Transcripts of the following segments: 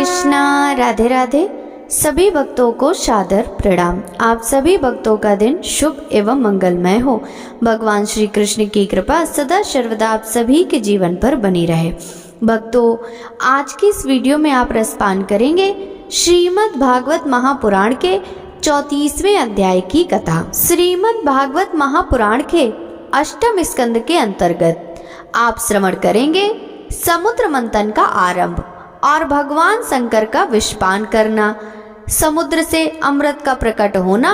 कृष्णा, राधे राधे। सभी भक्तों को सादर प्रणाम। आप सभी भक्तों का दिन शुभ एवं मंगलमय हो। भगवान श्री कृष्ण की कृपा सदा सर्वदा आप सभी के जीवन पर बनी रहे। भक्तों, आज की इस वीडियो में आप रसपान करेंगे श्रीमद् भागवत महापुराण के 34वें अध्याय की कथा। श्रीमद् भागवत महापुराण के अष्टम स्कंद के अंतर्गत आप श्रवण करेंगे समुद्र मंथन का आरंभ और भगवान शंकर का विषपान करना, समुद्र से अमृत का प्रकट होना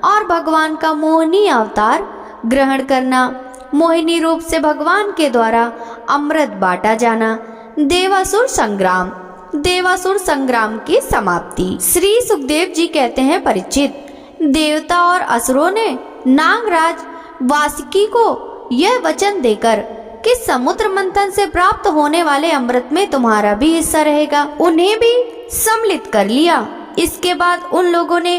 और भगवान का मोहिनी अवतार ग्रहण करना, मोहिनी रूप से भगवान के द्वारा अमृत बांटा जाना, देवासुर संग्राम, देवासुर संग्राम की समाप्ति। श्री सुखदेव जी कहते हैं, परीक्षित, देवता और असुरों ने नागराज वासुकी को यह वचन देकर कि समुद्र मंथन से प्राप्त होने वाले अमृत में तुम्हारा भी हिस्सा रहेगा, उन्हें भी सम्मिलित कर लिया। इसके बाद उन लोगों ने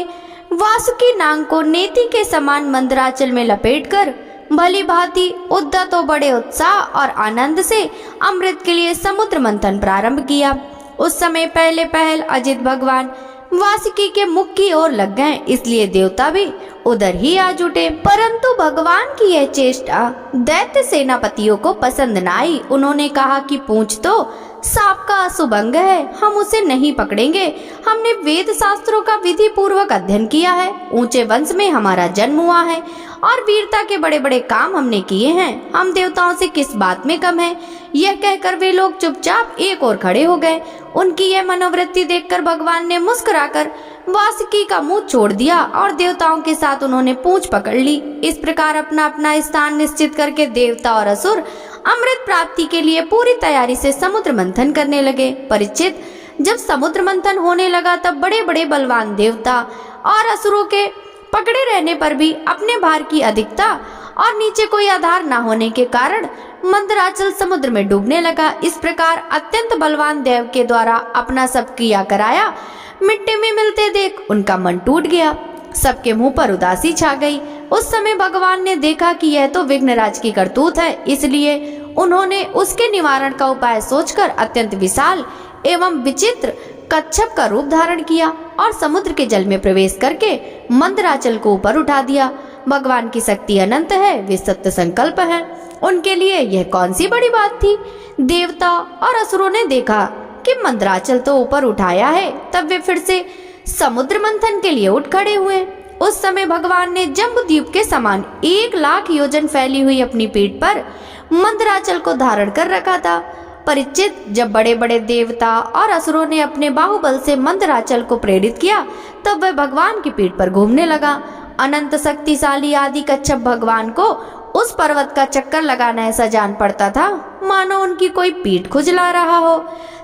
वासुकी नाग को नेति के समान मंदराचल में लपेटकर भली भांति उद्यत और बड़े उत्साह और आनंद से अमृत के लिए समुद्र मंथन प्रारंभ किया। उस समय पहले पहल अजित भगवान वासुकी के मुख की ओर लग गए, इसलिए देवता भी उधर ही आ जुटे। परंतु भगवान की यह चेष्टा दैत्य सेनापतियों को पसंद न आई। उन्होंने कहा कि पूंछ तो सांप का अशुभ अंग है, हम उसे नहीं पकड़ेंगे। हमने वेद शास्त्रों का विधि पूर्वक अध्ययन किया है, ऊंचे वंश में हमारा जन्म हुआ है और वीरता के बड़े बड़े काम हमने किए हैं, हम देवताओं से किस बात में कम है। यह कहकर वे लोग चुपचाप एक ओर खड़े हो गए। उनकी यह मनोवृत्ति देखकर भगवान ने मुस्कुराकर वासुकी का मुंह छोड़ दिया और देवताओं के साथ उन्होंने पूंछ पकड़ ली। इस प्रकार अपना अपना स्थान निश्चित करके देवता और असुर अमृत प्राप्ति के लिए पूरी तैयारी से समुद्र मंथन करने लगे। परीक्षित, जब समुद्र मंथन होने लगा तब बड़े बड़े बलवान देवता और असुरों के पकड़े रहने पर भी अपने भार की अधिकता और नीचे कोई आधार न होने के कारण मंदराचल समुद्र में डूबने लगा। इस प्रकार अत्यंत बलवान देव के द्वारा अपना सब किया कराया मिट्टी में मिलते देख उनका मन टूट गया, सबके मुंह पर उदासी छा गई। उस समय भगवान ने देखा कि यह तो विघ्नराज की करतूत है, इसलिए उन्होंने उसके निवारण का उपाय सोचकर अत्यंत विशाल एवं विचित्र कच्छप का रूप धारण किया और समुद्र के जल में प्रवेश करके मंदराचल को ऊपर उठा दिया। भगवान की शक्ति अनंत है, वे सत्य संकल्प है, उनके लिए यह कौन सी बड़ी बात थी। देवता और असुरों ने देखा कि मंदराचल तो ऊपर उठाया है, तब वे फिर से समुद्र मंथन के लिए उठ खड़े हुए। उस समय भगवान ने जम्बूद्वीप के समान 1,00,000 योजन फैली हुई अपनी पीठ पर मंदराचल को धारण कर रखा था। परीक्षित, जब बड़े बड़े देवता और असुरों ने अपने बाहुबल से मंदराचल को प्रेरित किया तब वह भगवान की पीठ पर घूमने लगा। अनंत शक्तिशाली आदि कच्छप भगवान को उस पर्वत का चक्कर लगाना ऐसा जान पड़ता था मानो उनकी कोई पीठ खुजला रहा हो।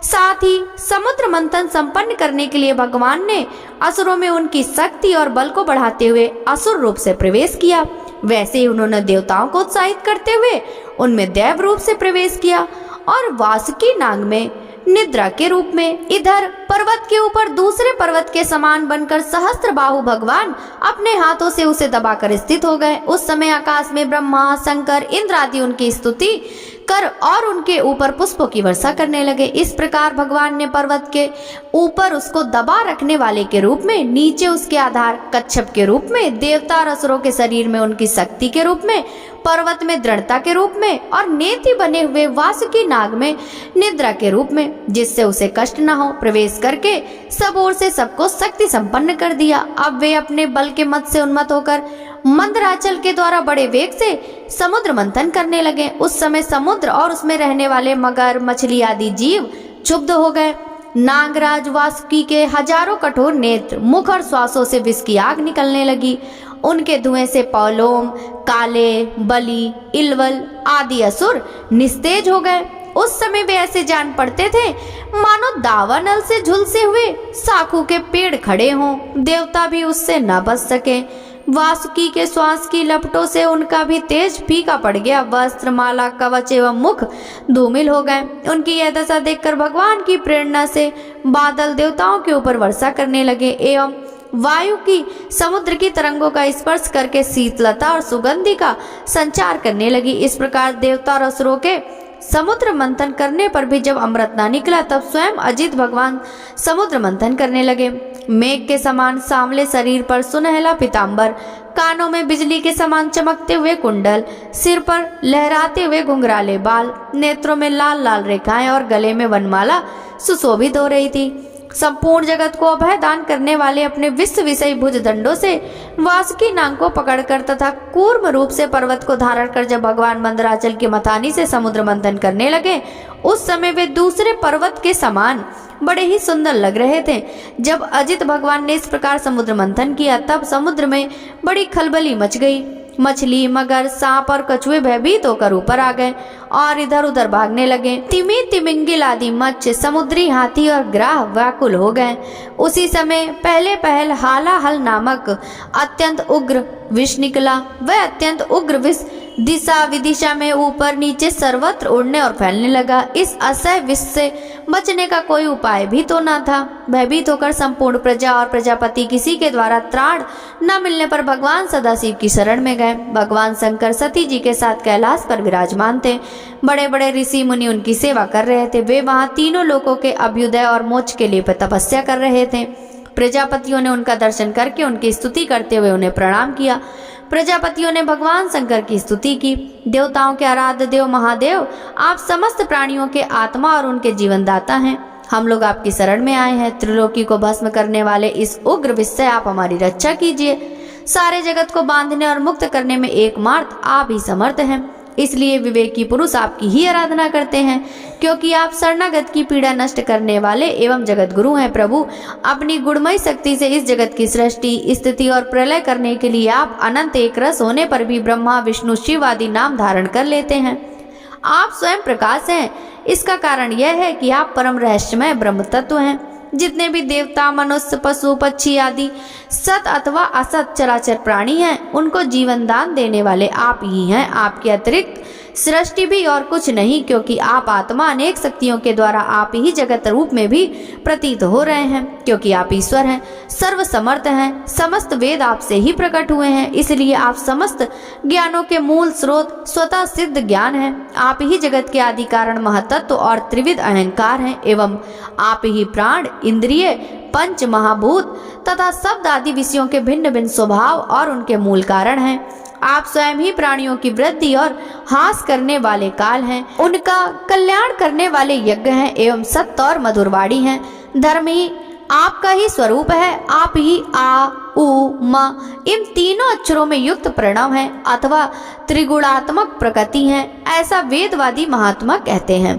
साथ ही समुद्र मंथन संपन्न करने के लिए भगवान ने असुरों में उनकी शक्ति और बल को बढ़ाते हुए असुर रूप से प्रवेश किया। वैसे ही उन्होंने देवताओं को उत्साहित करते हुए उनमें देव रूप से प्रवेश किया और वासुकी नाग में निद्रा के रूप में। इधर पर्वत के ऊपर दूसरे पर्वत के समान बनकर सहस्त्र बाहु भगवान अपने हाथों से उसे दबाकर स्थित हो गए। उस समय आकाश में ब्रह्मा, शंकर, इंद्र आदि उनकी स्तुति कर और उनके ऊपर पुष्पों की वर्षा करने लगे। इस प्रकार भगवान ने पर्वत के ऊपर उसको दबा रखने वाले के रूप में, नीचे उसके आधार कच्छप के रूप में, देवता और असुरों के शरीर में उनकी शक्ति के रूप में, पर्वत में दृढ़ता के रूप में और नेति बने हुए वासुकी नाग में निद्रा के रूप में, जिससे उसे कष्ट न हो, प्रवेश करके सब ओर से सबको शक्ति संपन्न कर दिया। अब वे अपने बल के मत से उन्मत्त होकर मंदराचल के द्वारा बड़े वेग से समुद्र मंथन करने लगे। उस समय समुद्र और उसमें रहने वाले मगर, मछली आदि जीव क्षुब्ध हो गए। नागराज वासुकी के हजारों कठोर नेत्र, मुख और श्वासों से विष की आग निकलने लगी। उनके धुएं से पौलोम, काले, बलि, इलवल आदि असुर निस्तेज हो गए। उस समय वे ऐसे जान पड़ते थे मानो दावानल से झुलसे हुए साखू के पेड़ खड़े हों। देवता भी उससे न बच सके। वासुकी के श्वास की लपटों से उनका भी तेज फीका पड़ गया। वस्त्र, माला, कवच एवं मुख धूमिल हो गए। उनकी यह दशा देखकर भगवान की प्रेरणा से बादल देवताओं के ऊपर वर्षा करने लगे एवं वायु की समुद्र की तरंगों का स्पर्श करके शीतलता और सुगंधि का संचार करने लगी। इस प्रकार देवता और असुरों के समुद्र मंथन करने पर भी जब अमृत ना निकला, तब स्वयं अजित भगवान समुद्र मंथन करने लगे। मेघ के समान सांवले शरीर पर सुनहला पीताम्बर, कानों में बिजली के समान चमकते हुए कुंडल, सिर पर लहराते हुए घुंघराले बाल, नेत्रों में लाल लाल रेखाएं और गले में वनमाला सुशोभित हो रही थी। संपूर्ण जगत को अभय दान करने वाले अपने विश्व विषयी भुज दंडों से वासुकी नाग को पकड़कर तथा कूर्म रूप से पर्वत को धारण कर जब भगवान मंदराचल की मथानी से समुद्र मंथन करने लगे, उस समय वे दूसरे पर्वत के समान बड़े ही सुंदर लग रहे थे। जब अजित भगवान ने इस प्रकार समुद्र मंथन किया, तब समुद्र में बड़ी खलबली मच गई। मछली, मगर, सांप और कछुए भयभीत होकर ऊपर आ गए और इधर उधर भागने लगे। तिमी, तिमिंगिल आदि मत्स्य, समुद्री हाथी और ग्राह व्याकुल हो गए। उसी समय पहले पहल हालाहल नामक अत्यंत उग्र विष निकला। वह अत्यंत उग्र विष दिशा विदिशा में ऊपर नीचे सर्वत्र उड़ने और फैलने लगा। इस असह्य विष से बचने का कोई उपाय भी तो न था। भयभीत होकर संपूर्ण प्रजा और प्रजापति किसी के द्वारा त्राण न मिलने पर भगवान सदाशिव की शरण में गए। भगवान शंकर सती जी के साथ कैलाश पर विराजमान थे। बड़े बड़े ऋषि मुनि उनकी सेवा कर रहे थे। वे वहां तीनों लोकों के अभ्युदय और मोक्ष के लिए तपस्या कर रहे थे। प्रजापतियों ने उनका दर्शन करके उनकी स्तुति करते हुए उन्हें प्रणाम किया। प्रजापतियों ने भगवान शंकर की स्तुति की। देवताओं के आराध्य देव महादेव, आप समस्त प्राणियों के आत्मा और उनके जीवनदाता हैं। हम लोग आपकी शरण में आए हैं। त्रिलोकी को भस्म करने वाले इस उग्र विष से आप हमारी रक्षा कीजिए। सारे जगत को बांधने और मुक्त करने में एकमात्र आप ही समर्थ हैं। इसलिए विवेकी पुरुष आपकी ही आराधना करते हैं, क्योंकि आप शरणागत की पीड़ा नष्ट करने वाले एवं जगत गुरु हैं। प्रभु, अपनी गुणमयी शक्ति से इस जगत की सृष्टि, स्थिति और प्रलय करने के लिए आप अनंत एक रस होने पर भी ब्रह्मा, विष्णु, शिव आदि नाम धारण कर लेते हैं। आप स्वयं प्रकाश हैं। इसका कारण यह है कि आप परम रहस्यमय ब्रह्म तत्व हैं। जितने भी देवता, मनुष्य, पशु, पक्षी आदि सत अथवा असत चराचर प्राणी हैं, उनको जीवन दान देने वाले आप ही हैं। आपके अतिरिक्त सृष्टि भी और कुछ नहीं, क्योंकि आप आत्मा अनेक शक्तियों के द्वारा आप ही जगत रूप में भी प्रतीत हो रहे हैं। क्योंकि आप ईश्वर हैं, सर्व समर्थ हैं, समस्त वेद आपसे ही प्रकट हुए हैं। इसलिए आप समस्त ज्ञानों के मूल स्रोत, स्वतः सिद्ध ज्ञान हैं। आप ही जगत के आदि कारण, महतत्व और त्रिविध अहंकार हैं। एवं आप ही प्राण, इंद्रिय, पंच महाभूत तथा शब्द आदि विषयों के भिन्न भिन्न स्वभाव और उनके मूल कारण हैं। आप स्वयं ही प्राणियों की वृद्धि और हास करने वाले काल हैं। उनका कल्याण करने वाले यज्ञ हैं एवं सत्य और मधुरवाणी हैं। धर्म ही आपका ही स्वरूप है। आप ही आ, उ, म इन तीनों अक्षरों में युक्त प्रणव है अथवा त्रिगुणात्मक प्रकृति है, ऐसा वेदवादी महात्मा कहते हैं।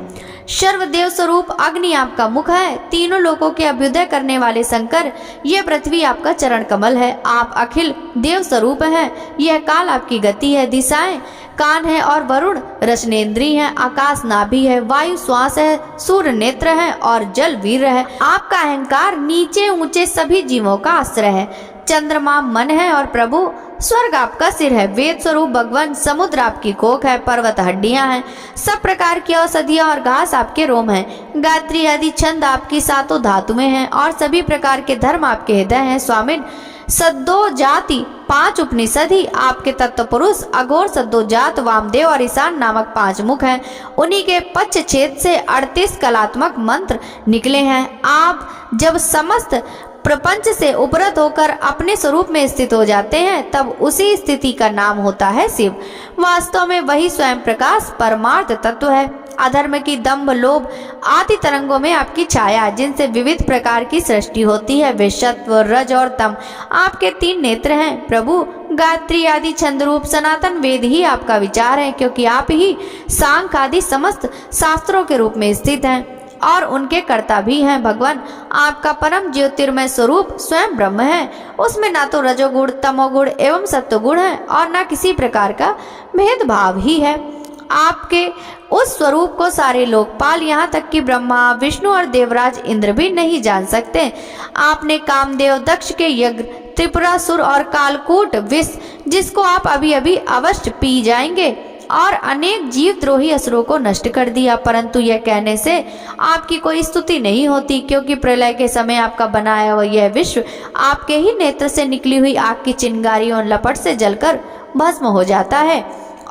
सर्वदेव स्वरूप अग्नि आपका मुख है। तीनों लोकों के अभ्युदय करने वाले शंकर, यह पृथ्वी आपका चरण कमल है। आप अखिल देव स्वरूप हैं। यह काल आपकी गति है। दिशाएं कान है और वरुण रसनेन्द्रिय है। आकाश नाभि है, वायु श्वास है, सूर्य नेत्र है और जल वीर है। आपका अहंकार नीचे ऊंचे सभी जीवों का आश्रय है। चंद्रमा मन है और प्रभु स्वर्ग आपका सिर है। वेद स्वरूप भगवान समुद्र आपकी कोख है। पर्वत हड्डियां हैं। सब प्रकार की औषधियां और घास आपके रोम हैं। गायत्री आदि छंद आपकी सातों धातुएं हैं और सभी प्रकार के धर्म आपके हृदय हैं। स्वामिन, सद्दो जाति 5 उपनिषद ही आपके तत्व पुरुष, अघोर सद्दो जात, वामदेव और ईशान नामक 5 मुख हैं। उन्हीं के पच्च छेद से 38 कलात्मक मंत्र निकले हैं। आप जब समस्त प्रपंच से उपरत होकर अपने स्वरूप में स्थित हो जाते हैं, तब उसी स्थिति का नाम होता है शिव। वास्तव में वही स्वयं प्रकाश परमार्थ तत्व है। अधर्म की दंभ, लोभ आदि तरंगों में आपकी छाया, जिनसे विविध प्रकार की सृष्टि होती है। वे सत्व, रज और तम आपके 3 नेत्र हैं। प्रभु, गायत्री आदि छंद रूप सनातन वेद ही आपका विचार है, क्योंकि आप ही सांख्य आदि समस्त शास्त्रों के रूप में स्थित हैं और उनके कर्ता भी हैं। भगवान, आपका परम ज्योतिर्मय स्वरूप स्वयं ब्रह्म है। उसमें ना तो रजोगुण, तमोगुण एवं सत्वगुण है और ना किसी प्रकार का भेदभाव ही है। आपके उस स्वरूप को सारे लोकपाल, यहाँ तक कि ब्रह्मा, विष्णु और देवराज इंद्र भी नहीं जान सकते। आपने कामदेव, दक्ष के यज्ञ, त्रिपुरासुर और कालकूट विष, जिसको आप अभी अभी अवश्य पी जाएंगे, और अनेक जीवद्रोही असुरों को नष्ट कर दिया। परंतु यह कहने से आपकी कोई स्तुति नहीं होती, क्योंकि प्रलय के समय आपका बनाया हुआ यह विश्व आपके ही नेत्र से निकली हुई आग की चिंगारियों लपट से जलकर भस्म हो जाता है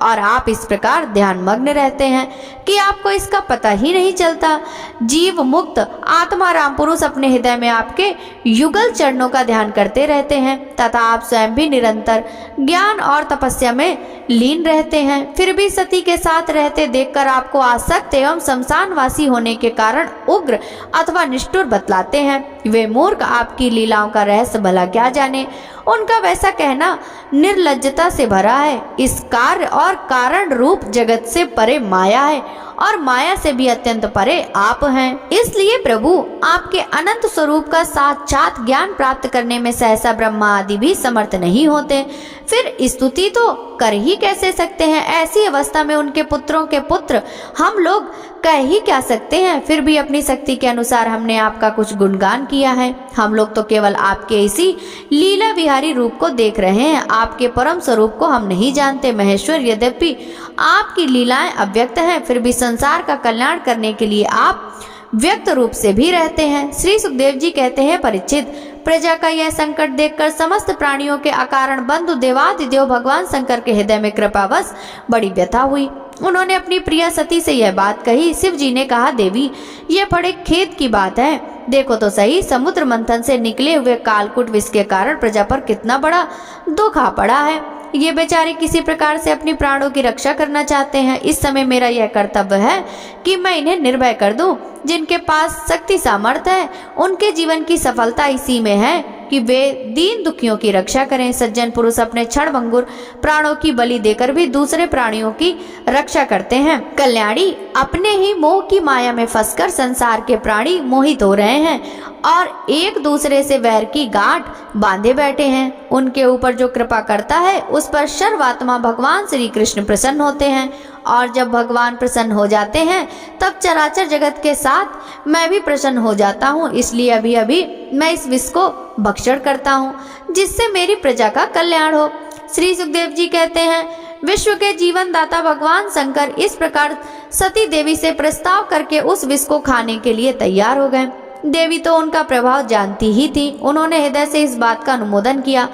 और आप इस प्रकार ध्यानमग्न रहते हैं कि आपको इसका पता ही नहीं चलता। जीव मुक्त आत्मा राम पुरुष अपने हृदय में आपके युगल चरणों का ध्यान करते रहते हैं तथा आप स्वयं भी निरंतर ज्ञान और तपस्या में लीन रहते हैं। फिर भी सती के साथ रहते देखकर आपको आसक्त एवं शमशानवासी होने के कारण उग्र अथवा निष्ठुर बतलाते हैं। वे मूर्ख आपकी लीलाओं का रहस्य भला क्या जाने। उनका वैसा कहना निर्लज्जता से भरा है। इस कार्य और कारण रूप जगत से परे माया है और माया से भी अत्यंत परे आप हैं। इसलिए प्रभु आपके अनंत स्वरूप का साक्षात ज्ञान प्राप्त करने में सहसा ब्रह्मा आदि भी समर्थ नहीं होते। फिर स्तुति तो कर ही कैसे सकते हैं। ऐसी अवस्था में उनके पुत्रों के पुत्र हम लोग कह ही क्या सकते हैं। फिर भी अपनी शक्ति के अनुसार हमने आपका कुछ गुणगान किया है। हम लोग तो केवल आपके इसी लीला विहारी रूप को देख रहे हैं, आपके परम स्वरूप को हम नहीं जानते। महेश्वर, यद्यपि आपकी लीलाएं अव्यक्त हैं, फिर भी संसार का कल्याण करने के लिए आप व्यक्त रूप से भी रहते हैं। श्री सुखदेव जी कहते हैं, परीक्षित, प्रजा का यह संकट देखकर समस्त प्राणियों के अकारण बंधु देवादिदेव भगवान शंकर के हृदय में कृपावश बड़ी व्यथा हुई। उन्होंने अपनी प्रिया सती से यह बात कही। शिव जी ने कहा, देवी, यह बड़े खेद की बात है। देखो तो सही, समुद्र मंथन से निकले हुए कालकूट विष के कारण प्रजा पर कितना बड़ा दुख आ पड़ा है। ये बेचारे किसी प्रकार से अपनी प्राणों की रक्षा करना चाहते हैं। इस समय मेरा यह कर्तव्य है कि मैं इन्हें निर्भय कर दूं। जिनके पास शक्ति सामर्थ्य है उनके जीवन की सफलता इसी में है कि वे दीन दुखियों की रक्षा करें। सज्जन पुरुष अपने क्षणभंगुर प्राणों की बलि देकर भी दूसरे प्राणियों की रक्षा करते हैं। कल्याणी, अपने ही मोह की माया में फंसकर संसार के प्राणी मोहित हो रहे हैं और एक दूसरे से वैर की गांठ बांधे बैठे हैं। उनके ऊपर जो कृपा करता है उस पर सर्वात्मा भगवान श्री कृष्ण प्रसन्न होते हैं और जब भगवान प्रसन्न हो जाते हैं तब चराचर जगत के साथ मैं भी प्रसन्न हो जाता हूँ। इसलिए अभी अभी मैं इस विष को भक्षण करता हूँ जिससे मेरी प्रजा का कल्याण हो। श्री सुखदेव जी कहते हैं, विश्व के जीवन दाता भगवान शंकर इस प्रकार सती देवी से प्रस्ताव करके उस विष को खाने के लिए तैयार हो गए। देवी तो उनका प्रभाव जानती ही थी। उन्होंने हृदय से इस बात का अनुमोदन किया।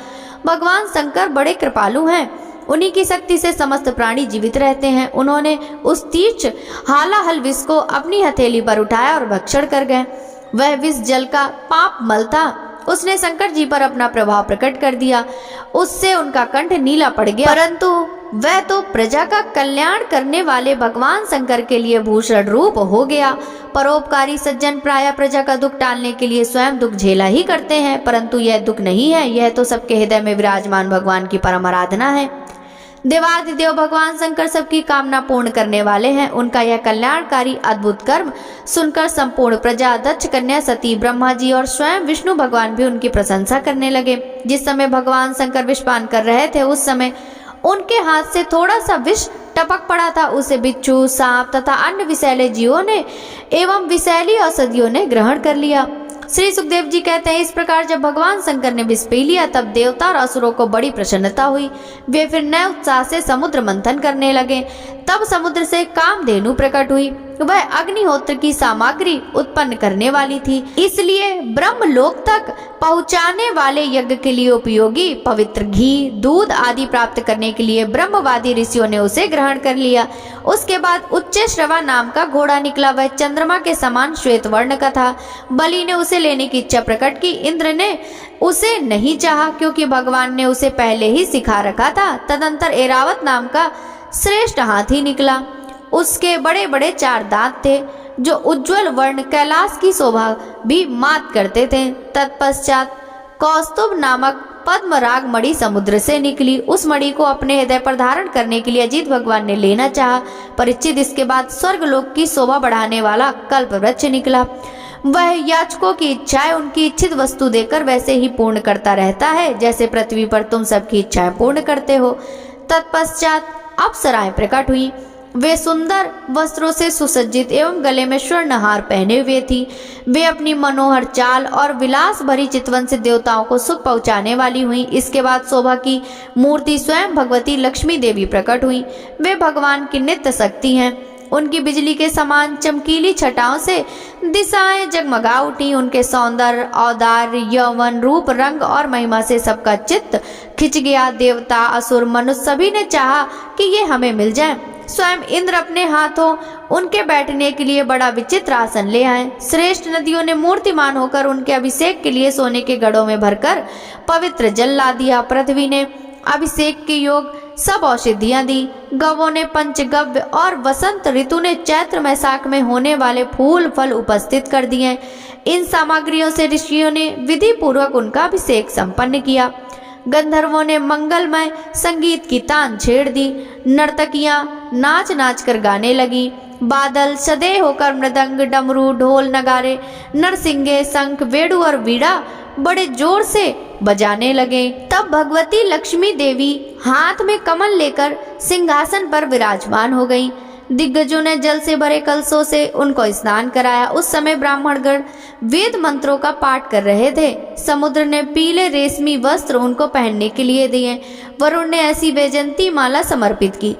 भगवान शंकर बड़े कृपालु हैं, उन्हीं की शक्ति से समस्त प्राणी जीवित रहते हैं। उन्होंने उस तीर्थ हालाहल विष को अपनी हथेली पर उठाया और भक्षण कर गए। वह विष जल का पाप मल था। उसने शंकर जी पर अपना प्रभाव प्रकट कर दिया। उससे उनका कंठ नीला पड़ गया, परंतु वह तो प्रजा का कल्याण करने वाले भगवान शंकर के लिए भूषण रूप हो गया। परोपकारी सज्जन प्राय प्रजा का दुख टालने के लिए स्वयं दुख झेला ही करते हैं, परंतु यह दुख नहीं है, यह तो सबके हृदय में विराजमान भगवान की परम आराधना है। देवादिदेव भगवान शंकर सबकी कामना पूर्ण करने वाले हैं। उनका यह कल्याणकारी अद्भुत कर्म सुनकर संपूर्ण प्रजा, दक्ष कन्या सती, ब्रह्मा जी और स्वयं विष्णु भगवान भी उनकी प्रशंसा करने लगे। जिस समय भगवान शंकर विषपान कर रहे थे उस समय उनके हाथ से थोड़ा सा विष टपक पड़ा था। उसे बिच्छू, सांप तथा अन्य विषैले जीवों ने एवं विषैली औषधियों ने ग्रहण कर लिया। श्री सुखदेव जी कहते हैं, इस प्रकार जब भगवान शंकर ने विष पी लिया तब देवता और असुरों को बड़ी प्रसन्नता हुई। वे फिर नए उत्साह से समुद्र मंथन करने लगे। तब समुद्र से कामधेनु प्रकट हुई। वह अग्निहोत्र की सामग्री उत्पन्न करने वाली थी, इसलिए ब्रह्मलोक तक पहुंचाने वाले यज्ञ के लिए उपयोगी पवित्र घी, दूध आदि प्राप्त करने के लिए ब्रह्मवादी ऋषियों ने उसे ग्रहण कर लिया। उसके बाद उच्च श्रवा नाम का घोड़ा निकला। वह चंद्रमा के समान श्वेत वर्ण का था। बलि ने उसे लेने की इच्छा प्रकट की। इंद्र ने उसे नहीं चाहा क्योंकि भगवान ने उसे पहले ही सिखा रखा था। तदंतर ऐरावत नाम का श्रेष्ठ हाथी निकला। उसके बड़े बड़े 4 दांत थे जो उज्जवल वर्ण कैलाश की शोभा भी मात करते थे। तत्पश्चात कौस्तुभ नामक पद्मराग मणि समुद्र से निकली। उस मणि को अपने हृदय पर धारण करने के लिए अजित भगवान ने लेना चाहा। परीक्षित, इसके बाद स्वर्गलोक की शोभा बढ़ाने वाला कल्प वृक्ष निकला। वह याचकों की इच्छाएं उनकी इच्छित वस्तु देकर वैसे ही पूर्ण करता रहता है जैसे पृथ्वी पर तुम सबकी इच्छाएं पूर्ण करते हो। तत्पश्चात अप्सराएं प्रकट हुई। वे सुंदर वस्त्रों से सुसज्जित एवं गले में स्वर्ण हार पहने हुए थी। वे अपनी मनोहर चाल और विलास भरी चितवन से देवताओं को सुख पहुंचाने वाली हुई। इसके बाद शोभा की मूर्ति स्वयं भगवती लक्ष्मी देवी प्रकट हुई। वे भगवान की नित्य शक्ति हैं। उनकी बिजली के समान चमकीली छटाओं से दिशाएं जगमगा उठी। उनके सौंदर्य, औदार्य, यौवन, रूप, रंग और महिमा से सबका चित्त खिंच गया। देवता, असुर, मनुष्य सभी ने चाहा कि ये हमें मिल जाए। स्वयं इंद्र अपने हाथों उनके बैठने के लिए बड़ा विचित्र आसन ले आए। श्रेष्ठ नदियों ने मूर्तिमान होकर उनके अभिषेक के लिए सोने के घड़ों में भरकर पवित्र जल ला दिया। पृथ्वी ने अभिषेक के योग सब औषधियां दी। गवों ने पंचगव्य और वसंत ऋतु ने चैत्र वैशाख में होने वाले फूल फल उपस्थित कर दिए। इन सामग्रियों से ऋषियों ने विधि पूर्वक उनका अभिषेक संपन्न किया। गंधर्वों ने मंगलमय संगीत की तान छेड़ दी। नर्तकियां नाच नाच कर गाने लगी। बादल सदैव होकर मृदंग, डमरू, ढोल, नगारे, नरसिंगे, शंख, वेणु और वीणा बड़े जोर से बजाने लगे। तब भगवती लक्ष्मी देवी हाथ में कमल लेकर सिंहासन पर विराजमान हो गई। दिग्गजों ने जल से भरे कलशों से उनको स्नान कराया। उस समय ब्राह्मणगण वेद मंत्रों का पाठ कर रहे थे। समुद्र ने पीले रेशमी वस्त्र उनको पहनने के लिए दिए। वरुण ने ऐसी वैजंती माला समर्पित की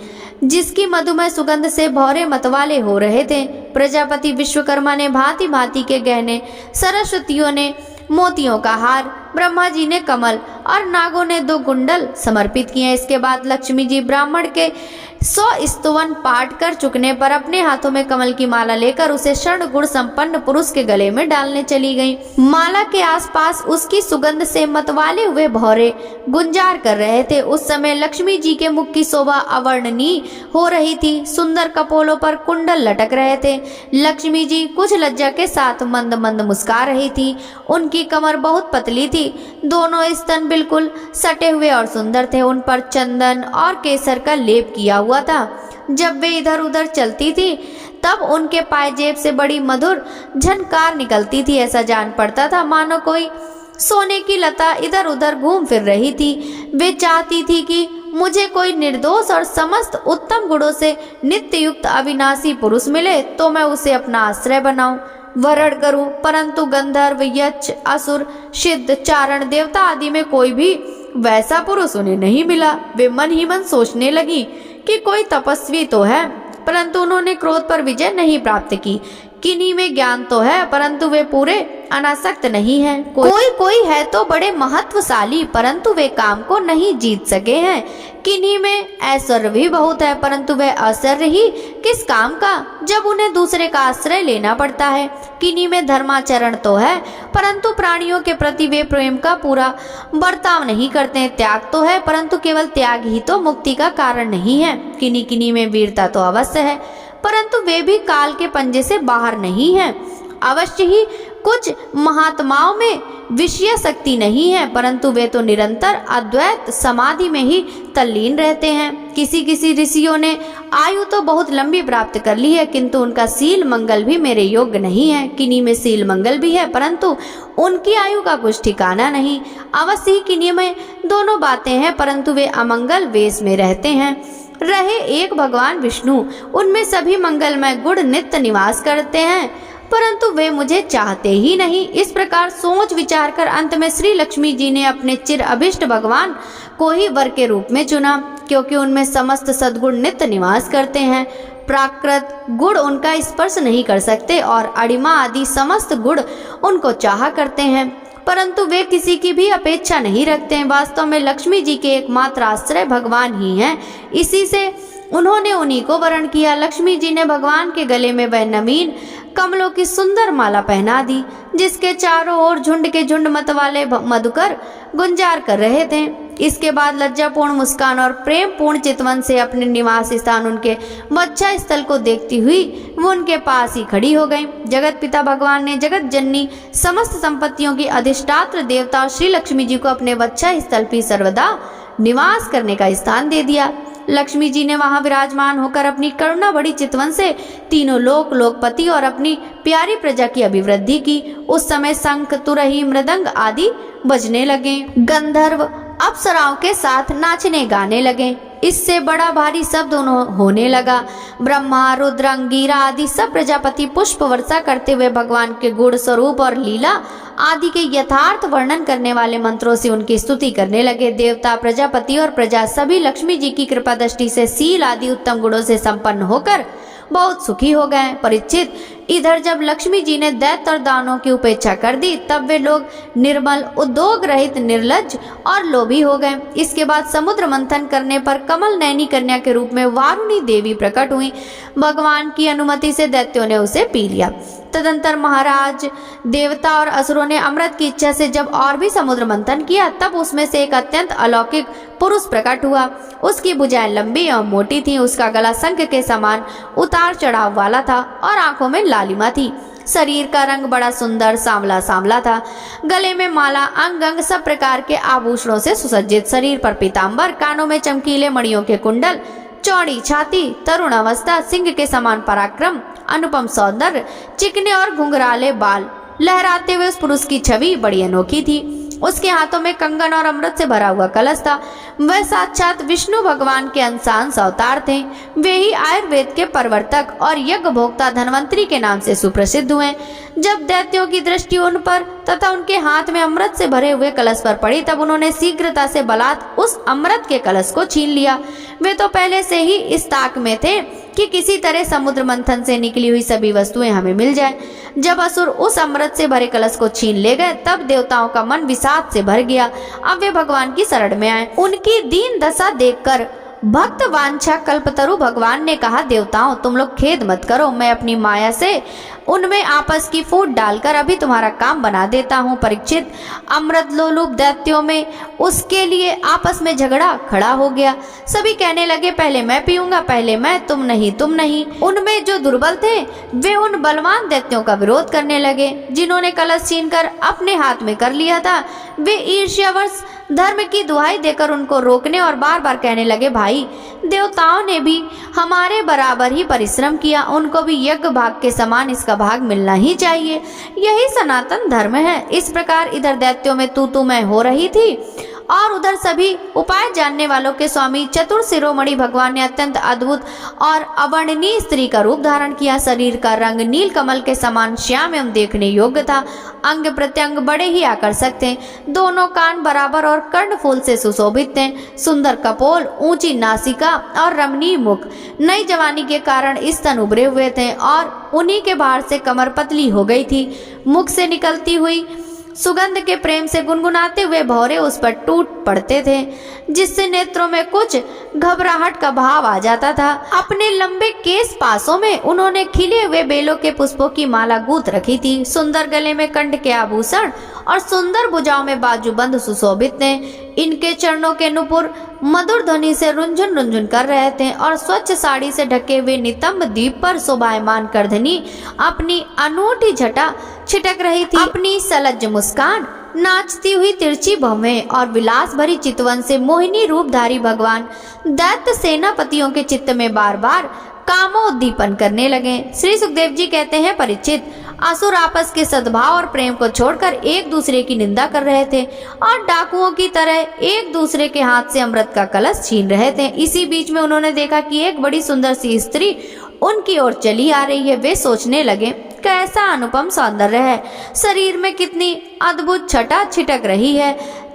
जिसकी मधुमय सुगंध से भौरे मतवाले हो रहे थे। प्रजापति विश्वकर्मा ने भांति भांति के गहने, सरस्वतियों ने मोतियों का हार, ब्रह्मा जी ने कमल और नागों ने 2 कुंडल समर्पित किए। इसके बाद लक्ष्मी जी ब्राह्मण के 100 स्तुवन पाठ कर चुकने पर अपने हाथों में कमल की माला लेकर उसे स्वर्ण गुण संपन्न पुरुष के गले में डालने चली गईं। माला के आसपास उसकी सुगंध से मतवाले हुए भौरे गुंजार कर रहे थे। उस समय लक्ष्मी जी के मुख की शोभा अवर्णनीय हो रही थी। सुंदर कपोलों पर कुंडल लटक रहे थे। लक्ष्मी जी कुछ लज्जा के साथ मंद मंद मुस्कुरा रही थी। उनकी कमर बहुत पतली थी। दोनों स्तन बिल्कुल सटे हुए और सुंदर थे। उन पर चंदन और केसर का लेप किया हुआ था। जब वे इधर उधर चलती थी तब उनके पायजेब से बड़ी मधुर झनकार निकलती थी। ऐसा जान पड़ता था मानो कोई सोने की लता इधर उधर घूम फिर रही थी। वे चाहती थी कि मुझे कोई निर्दोष और समस्त उत्तम गुणों से नित्य युक्त अविनाशी पुरुष मिले तो मैं उसे अपना आश्रय बनाऊं, वरण करूं। परंतु गंधर्व, यक्ष, असुर, सिद्ध, चारण, देवता आदि में कोई भी वैसा पुरुष उन्हें नहीं मिला। वे मन ही मन सोचने लगी कि कोई तपस्वी तो है, परंतु उन्होंने क्रोध पर विजय नहीं प्राप्त की। किन्हीं में ज्ञान तो है परंतु वे पूरे अनासक्त नहीं हैं। कोई है तो बड़े महत्वशाली परंतु वे काम को नहीं जीत सके हैं। किन्हीं में ऐश्वर्य भी बहुत है परंतु वे ऐश्वर्य ही किस काम का जब उन्हें दूसरे का आश्रय लेना पड़ता है। किन्हीं में धर्माचरण तो है परंतु प्राणियों के प्रति वे प्रेम का पूरा बर्ताव नहीं करते हैं। त्याग तो है परंतु केवल त्याग ही तो मुक्ति का कारण नहीं है। किन्हीं में वीरता तो अवश्य है परंतु वे भी काल के पंजे से बाहर नहीं हैं। अवश्य ही कुछ महात्माओं में विषय शक्ति नहीं है परंतु वे तो निरंतर अद्वैत समाधि में ही तल्लीन रहते हैं। किसी ऋषियों ने आयु तो बहुत लंबी प्राप्त कर ली है किंतु उनका शील मंगल भी मेरे योग्य नहीं है। किन्हीं में शील मंगल भी है परंतु उनकी आयु का कुछ ठिकाना नहीं। अवश्य ही किन्हीं में दोनों बातें हैं परंतु वे अमंगल वेश में रहते हैं। रहे एक भगवान विष्णु, उनमें सभी मंगलमय गुण नित्य निवास करते हैं परंतु वे मुझे चाहते ही नहीं। इस प्रकार सोच विचार कर अंत में श्री लक्ष्मी जी ने अपने चिर अभिष्ट भगवान को ही वर के रूप में चुना क्योंकि उनमें समस्त सद्गुण नित्य निवास करते हैं। प्राकृत गुण उनका स्पर्श नहीं कर सकते और अणिमा आदि समस्त गुण उनको चाहा करते हैं परंतु वे किसी की भी अपेक्षा नहीं रखते हैं। वास्तव में लक्ष्मी जी के एकमात्र आश्रय भगवान ही हैं। इसी से उन्होंने उन्हीं को वरण किया। लक्ष्मी जी ने भगवान के गले में वह नवीन कमलों की सुंदर माला पहना दी जिसके चारों ओर झुंड के झुंड मतवाले मधुकर गुंजार कर रहे थे। इसके बाद लज्जापूर्ण मुस्कान और प्रेम पूर्ण चितवन से अपने निवास स्थान उनके मच्छा स्थल को देखती हुई वो उनके पास ही खड़ी हो गई। जगत पिता भगवान ने जगत जननी समस्त संपत्तियों की अधिष्ठात्र देवता श्री लक्ष्मी जी को अपने वच्छा स्थल पर सर्वदा निवास करने का स्थान दे दिया। लक्ष्मी जी ने वहां विराजमान होकर अपनी करुणा बड़ी चितवन से तीनों लोकपति और अपनी प्यारी प्रजा की अभिवृद्धि की। उस समय शंख, तुरही, मृदंग आदि बजने लगे। गंधर्व अप्सराओं के साथ नाचने गाने लगे। इससे बड़ा भारी शब्द होने लगा। ब्रह्मा, रुद्र, अंगिरा आदि सब प्रजापति पुष्प वर्षा करते हुए भगवान के गुण स्वरूप और लीला आदि के यथार्थ वर्णन करने वाले मंत्रों से उनकी स्तुति करने लगे। देवता, प्रजापति और प्रजा सभी लक्ष्मी जी की कृपा दृष्टि से शील आदि उत्तम गुणों से संपन्न होकर बहुत सुखी हो गए। परीक्षित, इधर जब लक्ष्मी जी ने दैत्य और दानों की उपेक्षा कर दी तब वे लोग निर्मल, उद्योग रहित, निर्लज्ज और लोभी हो गए। इसके बाद समुद्र मंथन करने पर कमल नयनी कन्या के रूप में वारुणी देवी प्रकट हुई। भगवान की अनुमति से दैत्यों ने उसे पी लिया। तदंतर महाराज, देवता और असुरों ने अमृत की इच्छा से जब और भी समुद्र मंथन किया तब उसमें से एक अत्यंत अलौकिक पुरुष प्रकट हुआ। उसकी भुजाएं लंबी एवं मोटी थीं, उसका गला शंख के समान उतार चढ़ाव वाला था और आंखों में लालिमा थी। शरीर का रंग बड़ा सुंदर सांवला सांवला था। गले में माला, अंग अंग सब प्रकार के आभूषणों से सुसज्जित, शरीर पर पीताम्बर, कानों में चमकीले मणियों के कुंडल, चौड़ी छाती, तरुण अवस्था, सिंह के समान पराक्रम, अनुपम सौंदर्य, चिकने और घुंघराले बाल लहराते हुए उस पुरुष की छवि बड़ी अनोखी थी। उसके हाथों में कंगन और अमृत से भरा हुआ कलश था। वह साक्षात विष्णु भगवान के अंशांश अवतार थे। वे ही आयुर्वेद के प्रवर्तक और यज्ञ भोक्ता धन्वंतरी के नाम से सुप्रसिद्ध हुए। जब दैत्यों की दृष्टि उन पर तथा उनके हाथ में अमृत से भरे हुए कलश पर पड़ी तब उन्होंने शीघ्रता से बलात् उस अमृत के कलश को छीन लिया। वे तो पहले से ही इस ताक में थे कि किसी तरह समुद्र मंथन से निकली हुई सभी वस्तुएं हमें मिल जाए। जब असुर उस अमृत से भरे कलश को छीन ले गए तब देवताओं का मन विषाद से भर गया। अब वे भगवान की शरण में आए। उनकी दीन दशा देखकर भक्त वांछा कल्पतरु भगवान ने कहा, देवताओं तुम लोग खेद मत करो, मैं अपनी माया से उनमें आपस की फूट डालकर अभी तुम्हारा काम बना देता हूँ। परीक्षित, अमृत लोलुप दैत्यों में उसके लिए आपस में झगड़ा खड़ा हो गया। सभी कहने लगे, पहले मैं पीऊंगा, पहले मैं, तुम नहीं, तुम नहीं। उनमें जो दुर्बल थे वे उन बलवान दैत्यों का विरोध करने लगे। जिन्होंने कलश छीनकर अपने हाथ में कर लिया था वे ईर्ष्यावश धर्म की दुहाई देकर उनको रोकने और बार बार कहने लगे, भाई देवताओं ने भी हमारे बराबर ही परिश्रम किया, उनको भी यज्ञ भाग के समान इसका भाग मिलना ही चाहिए, यही सनातन धर्म है। इस प्रकार इधर दैत्यों में तू मैं हो रही थी और उधर सभी उपाय जानने वालों के स्वामी चतुर शिरोमणि भगवान ने अत्यंत अद्भुत और अवर्णनीय स्त्री का रूप धारण किया। शरीर का रंग नील कमल के समान श्याम एवं देखने योग्य था। अंग प्रत्यंग बड़े ही आकर्षक थे। दोनों कान बराबर और कर्णफूल से सुशोभित थे। सुंदर कपोल, ऊंची नासिका और रमणीय मुख, नई जवानी के कारण स्तन उभरे हुए थे और उन्हीं के बाहर से कमर पतली हो गई थी। मुख से निकलती हुई सुगंध के प्रेम से गुनगुनाते हुए भौरे उस पर टूट पड़ते थे, जिससे नेत्रों में कुछ घबराहट का भाव आ जाता था। अपने लंबे केस पासों में उन्होंने खिले हुए बेलों के पुष्पों की माला गूंथ रखी थी। सुंदर गले में कंठ के आभूषण और सुंदर भुजाओं में बाजूबंद सुशोभित थे। इनके चरणों के नुपुर मधुर ध्वनि से रुंझुन रुंझुन कर रहे थे और स्वच्छ साड़ी से ढके हुए नितंब द्वीप पर शोभायमान करधनी अपनी अनूठी छटा छिटक रही थी। अपनी सलज्ज मुस्कान, नाचती हुई तिरछी भवें और विलास भरी चितवन से मोहिनी रूपधारी भगवान दैत्य सेनापतियों के चित्त में बार बार कामोद्दीपन करने लगे। श्री सुखदेव जी कहते हैं, परीक्षित, असुर आपस के सद्भाव और प्रेम को छोड़कर एक दूसरे की निंदा कर रहे थे और डाकुओं की तरह एक दूसरे के हाथ से अमृत का कलश छीन रहे थे। इसी बीच में उन्होंने देखा कि एक बड़ी सुंदर सी स्त्री उनकी ओर चली आ रही है। वे सोचने लगे, कैसा अनुपम सौंदर्य है, शरीर में कितनी अद्भुत छटा छिटक रही है,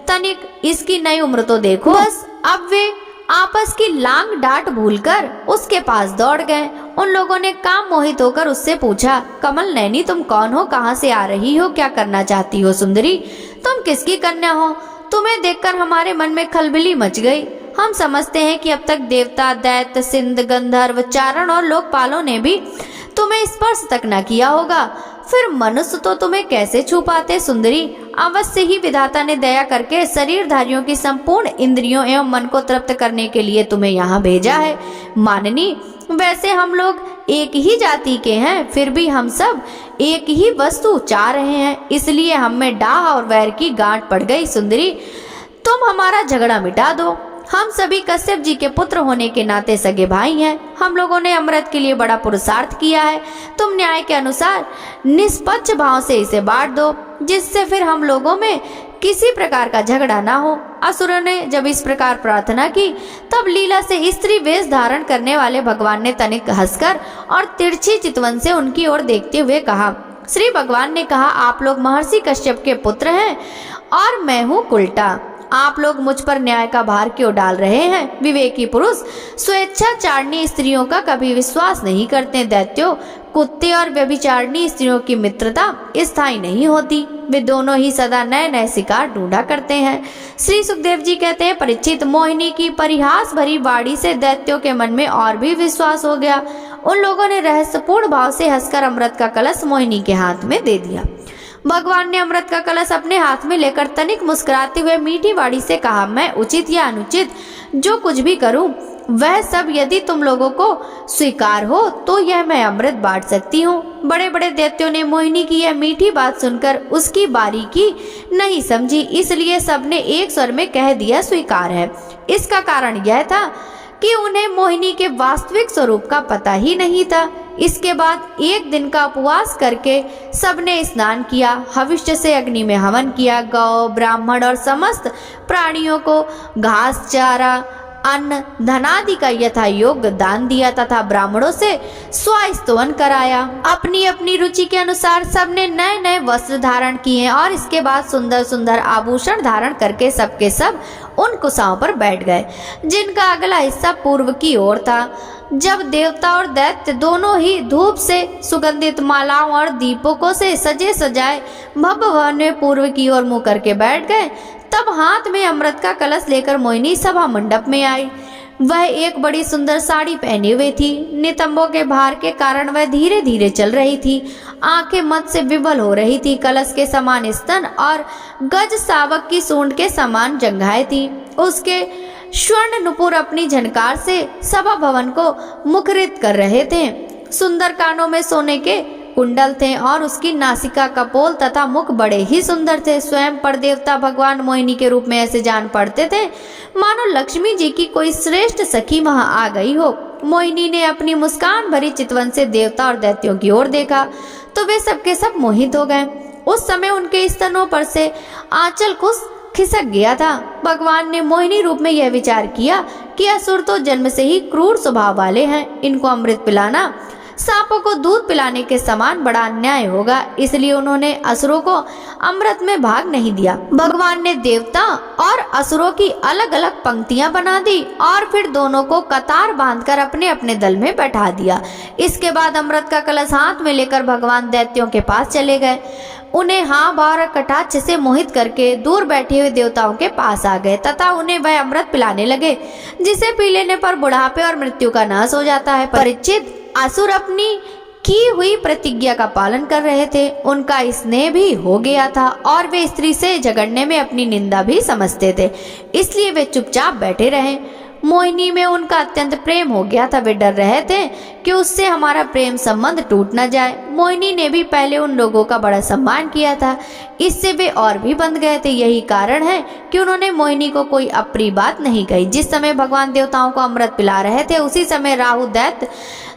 तनिक इसकी नई उम्र तो देखो। बस अब वे आपस की लांग डांट भूलकर उसके पास दौड़ गए। उन लोगों ने काम मोहित होकर उससे पूछा, कमल नैनी तुम कौन हो, कहाँ से आ रही हो, क्या करना चाहती हो सुंदरी, तुम किसकी कन्या हो? तुम्हें देखकर हमारे मन में खलबली मच गई। हम समझते हैं कि अब तक देवता, दैत्य, सिंध, गंधर्व, चारण और लोकपालों ने भी तुम्हें स्पर्श तक न किया होगा, फिर मनुष्य तो तुम्हें कैसे छू पाते सुंदरी? अवश्य ही विधाता ने दया करके शरीरधारियों की संपूर्ण इंद्रियों एवं मन को तृप्त करने के लिए तुम्हें यहाँ भेजा है। माननी, वैसे हम लोग एक ही जाति के हैं, फिर भी हम सब एक ही वस्तु चाह रहे हैं, इसलिए हम में डाह और वैर की गांठ पड़ गई। सुंदरी, तुम हमारा झगड़ा मिटा दो। हम सभी कश्यप जी के पुत्र होने के नाते सगे भाई हैं। हम लोगों ने अमृत के लिए बड़ा पुरुषार्थ किया है। तुम न्याय के अनुसार निष्पक्ष भाव से इसे बांट दो, जिससे फिर हम लोगों में किसी प्रकार का झगड़ा ना हो। असुरों ने जब इस प्रकार प्रार्थना की तब लीला से स्त्री वेश धारण करने वाले भगवान ने तनिक हंसकर और तिरछी चितवन से उनकी ओर देखते हुए कहा, श्री भगवान ने कहा, आप लोग महर्षि कश्यप के पुत्र हैं और मैं हूँ कुल्टा। आप लोग मुझ पर न्याय का भार क्यों डाल रहे हैं? विवेकी पुरुष स्वेच्छाचारिणी स्त्रियों का कभी विश्वास नहीं करते। दैत्यों, कुत्ते और व्यभिचारिणी स्त्रियों की मित्रता स्थायी नहीं होती। वे दोनों ही सदा नए नए शिकार ढूंढा करते हैं। श्री सुखदेव जी कहते हैं, परीक्षित, मोहिनी की परिहास भरी वाणी से दैत्यों के मन में और भी विश्वास हो गया। उन लोगों ने रहस्यपूर्ण भाव से हंसकर अमृत का कलश मोहिनी के हाथ में दे दिया। भगवान ने अमृत का कलश अपने हाथ में लेकर तनिक मुस्कुराते हुए मीठी वाणी से कहा, मैं उचित या अनुचित जो कुछ भी करूं, वह सब यदि तुम लोगों को स्वीकार हो तो यह मैं अमृत बांट सकती हूँ। बड़े बड़े दैत्यों ने मोहिनी की यह मीठी बात सुनकर उसकी बारीकी नहीं समझी, इसलिए सबने एक स्वर में कह दिया, स्वीकार है। इसका कारण यह था कि उन्हें मोहिनी के वास्तविक स्वरूप का पता ही नहीं था। इसके बाद एक दिन का उपवास करके सबने स्नान किया, हविष्य से अग्नि में हवन किया, गौ, ब्राह्मण और समस्त प्राणियों को घास, चारा, अन्न, धनादि का यथा योग्य दान दिया तथा ब्राह्मणों से स्वस्तवन कराया। अपनी अपनी रुचि के अनुसार सबने नए नए वस्त्र धारण किए और इसके बाद सुंदर सुंदर आभूषण धारण करके सबके सब उन कुशाओं पर बैठ गए, जिनका अगला हिस्सा पूर्व की ओर था। जब देवता और दैत्य दोनों ही धूप से सुगंधित मालाओं और दीपकों से सजे सजाए भव्य भवन में पूर्व की ओर मुंह करके बैठ गए, तब हाथ में अमृत का कलश लेकर मोहिनी सभा मंडप में आई। वह एक बड़ी सुंदर साड़ी पहनी हुई थी। नितंबों के भार के कारण वह धीरे धीरे चल रही थी। आंखें मद से विवल हो रही थी। कलश के समान स्तन और गज सावक की सूंड के समान जंघाएं थी। उसके स्वर्ण नुपुर अपनी झनकार से सभा भवन को मुखरित कर रहे थे। सुंदर कानों में सोने के कुंडल थे और उसकी नासिका कपोल तथा मुख बड़े ही सुंदर थे। स्वयं पर देवता भगवान मोहिनी के रूप में ऐसे जान पड़ते थे मानो लक्ष्मी जी की कोई श्रेष्ठ सखी वहां आ गई हो। मोहिनी ने अपनी मुस्कान भरी चितवन से देवता और दैत्यों की ओर देखा तो वे सबके सब मोहित हो गए। उस समय उनके स्तनों पर से आंचल कुछ खिसक गया था। भगवान ने मोहिनी रूप में यह विचार किया कि असुर तो जन्म से ही क्रूर स्वभाव वाले हैं, इनको अमृत पिलाना सांपों को दूध पिलाने के समान बड़ा अन्याय होगा, इसलिए उन्होंने असुरों को अमृत में भाग नहीं दिया। भगवान ने देवता और असुरों की अलग अलग पंक्तियां बना दी और फिर दोनों को कतार बांधकर अपने अपने दल में बैठा दिया। इसके बाद अमृत का कलश हाथ में लेकर भगवान दैत्यों के पास चले गए। उन्हें हाँ बार कटाक्ष से मोहित करके दूर बैठे हुए देवताओं के पास आ गए तथा उन्हें वह अमृत पिलाने लगे, जिसे पी लेने पर बुढ़ापे और मृत्यु का नाश हो जाता है। परीक्षित, असुर अपनी की हुई प्रतिज्ञा का पालन कर रहे थे। उनका स्नेह भी हो गया था और वे स्त्री से झगड़ने में अपनी निंदा भी समझते थे, इसलिए वे चुपचाप बैठे रहे। मोहिनी में उनका अत्यंत प्रेम हो गया था। वे डर रहे थे कि उससे हमारा प्रेम संबंध टूट न जाए। मोहिनी ने भी पहले उन लोगों का बड़ा सम्मान किया था, इससे वे और भी बंध गए थे। यही कारण है कि उन्होंने मोहिनी को कोई अप्रिय बात नहीं कही। जिस समय भगवान देवताओं को अमृत पिला रहे थे, उसी समय राहु दैत्य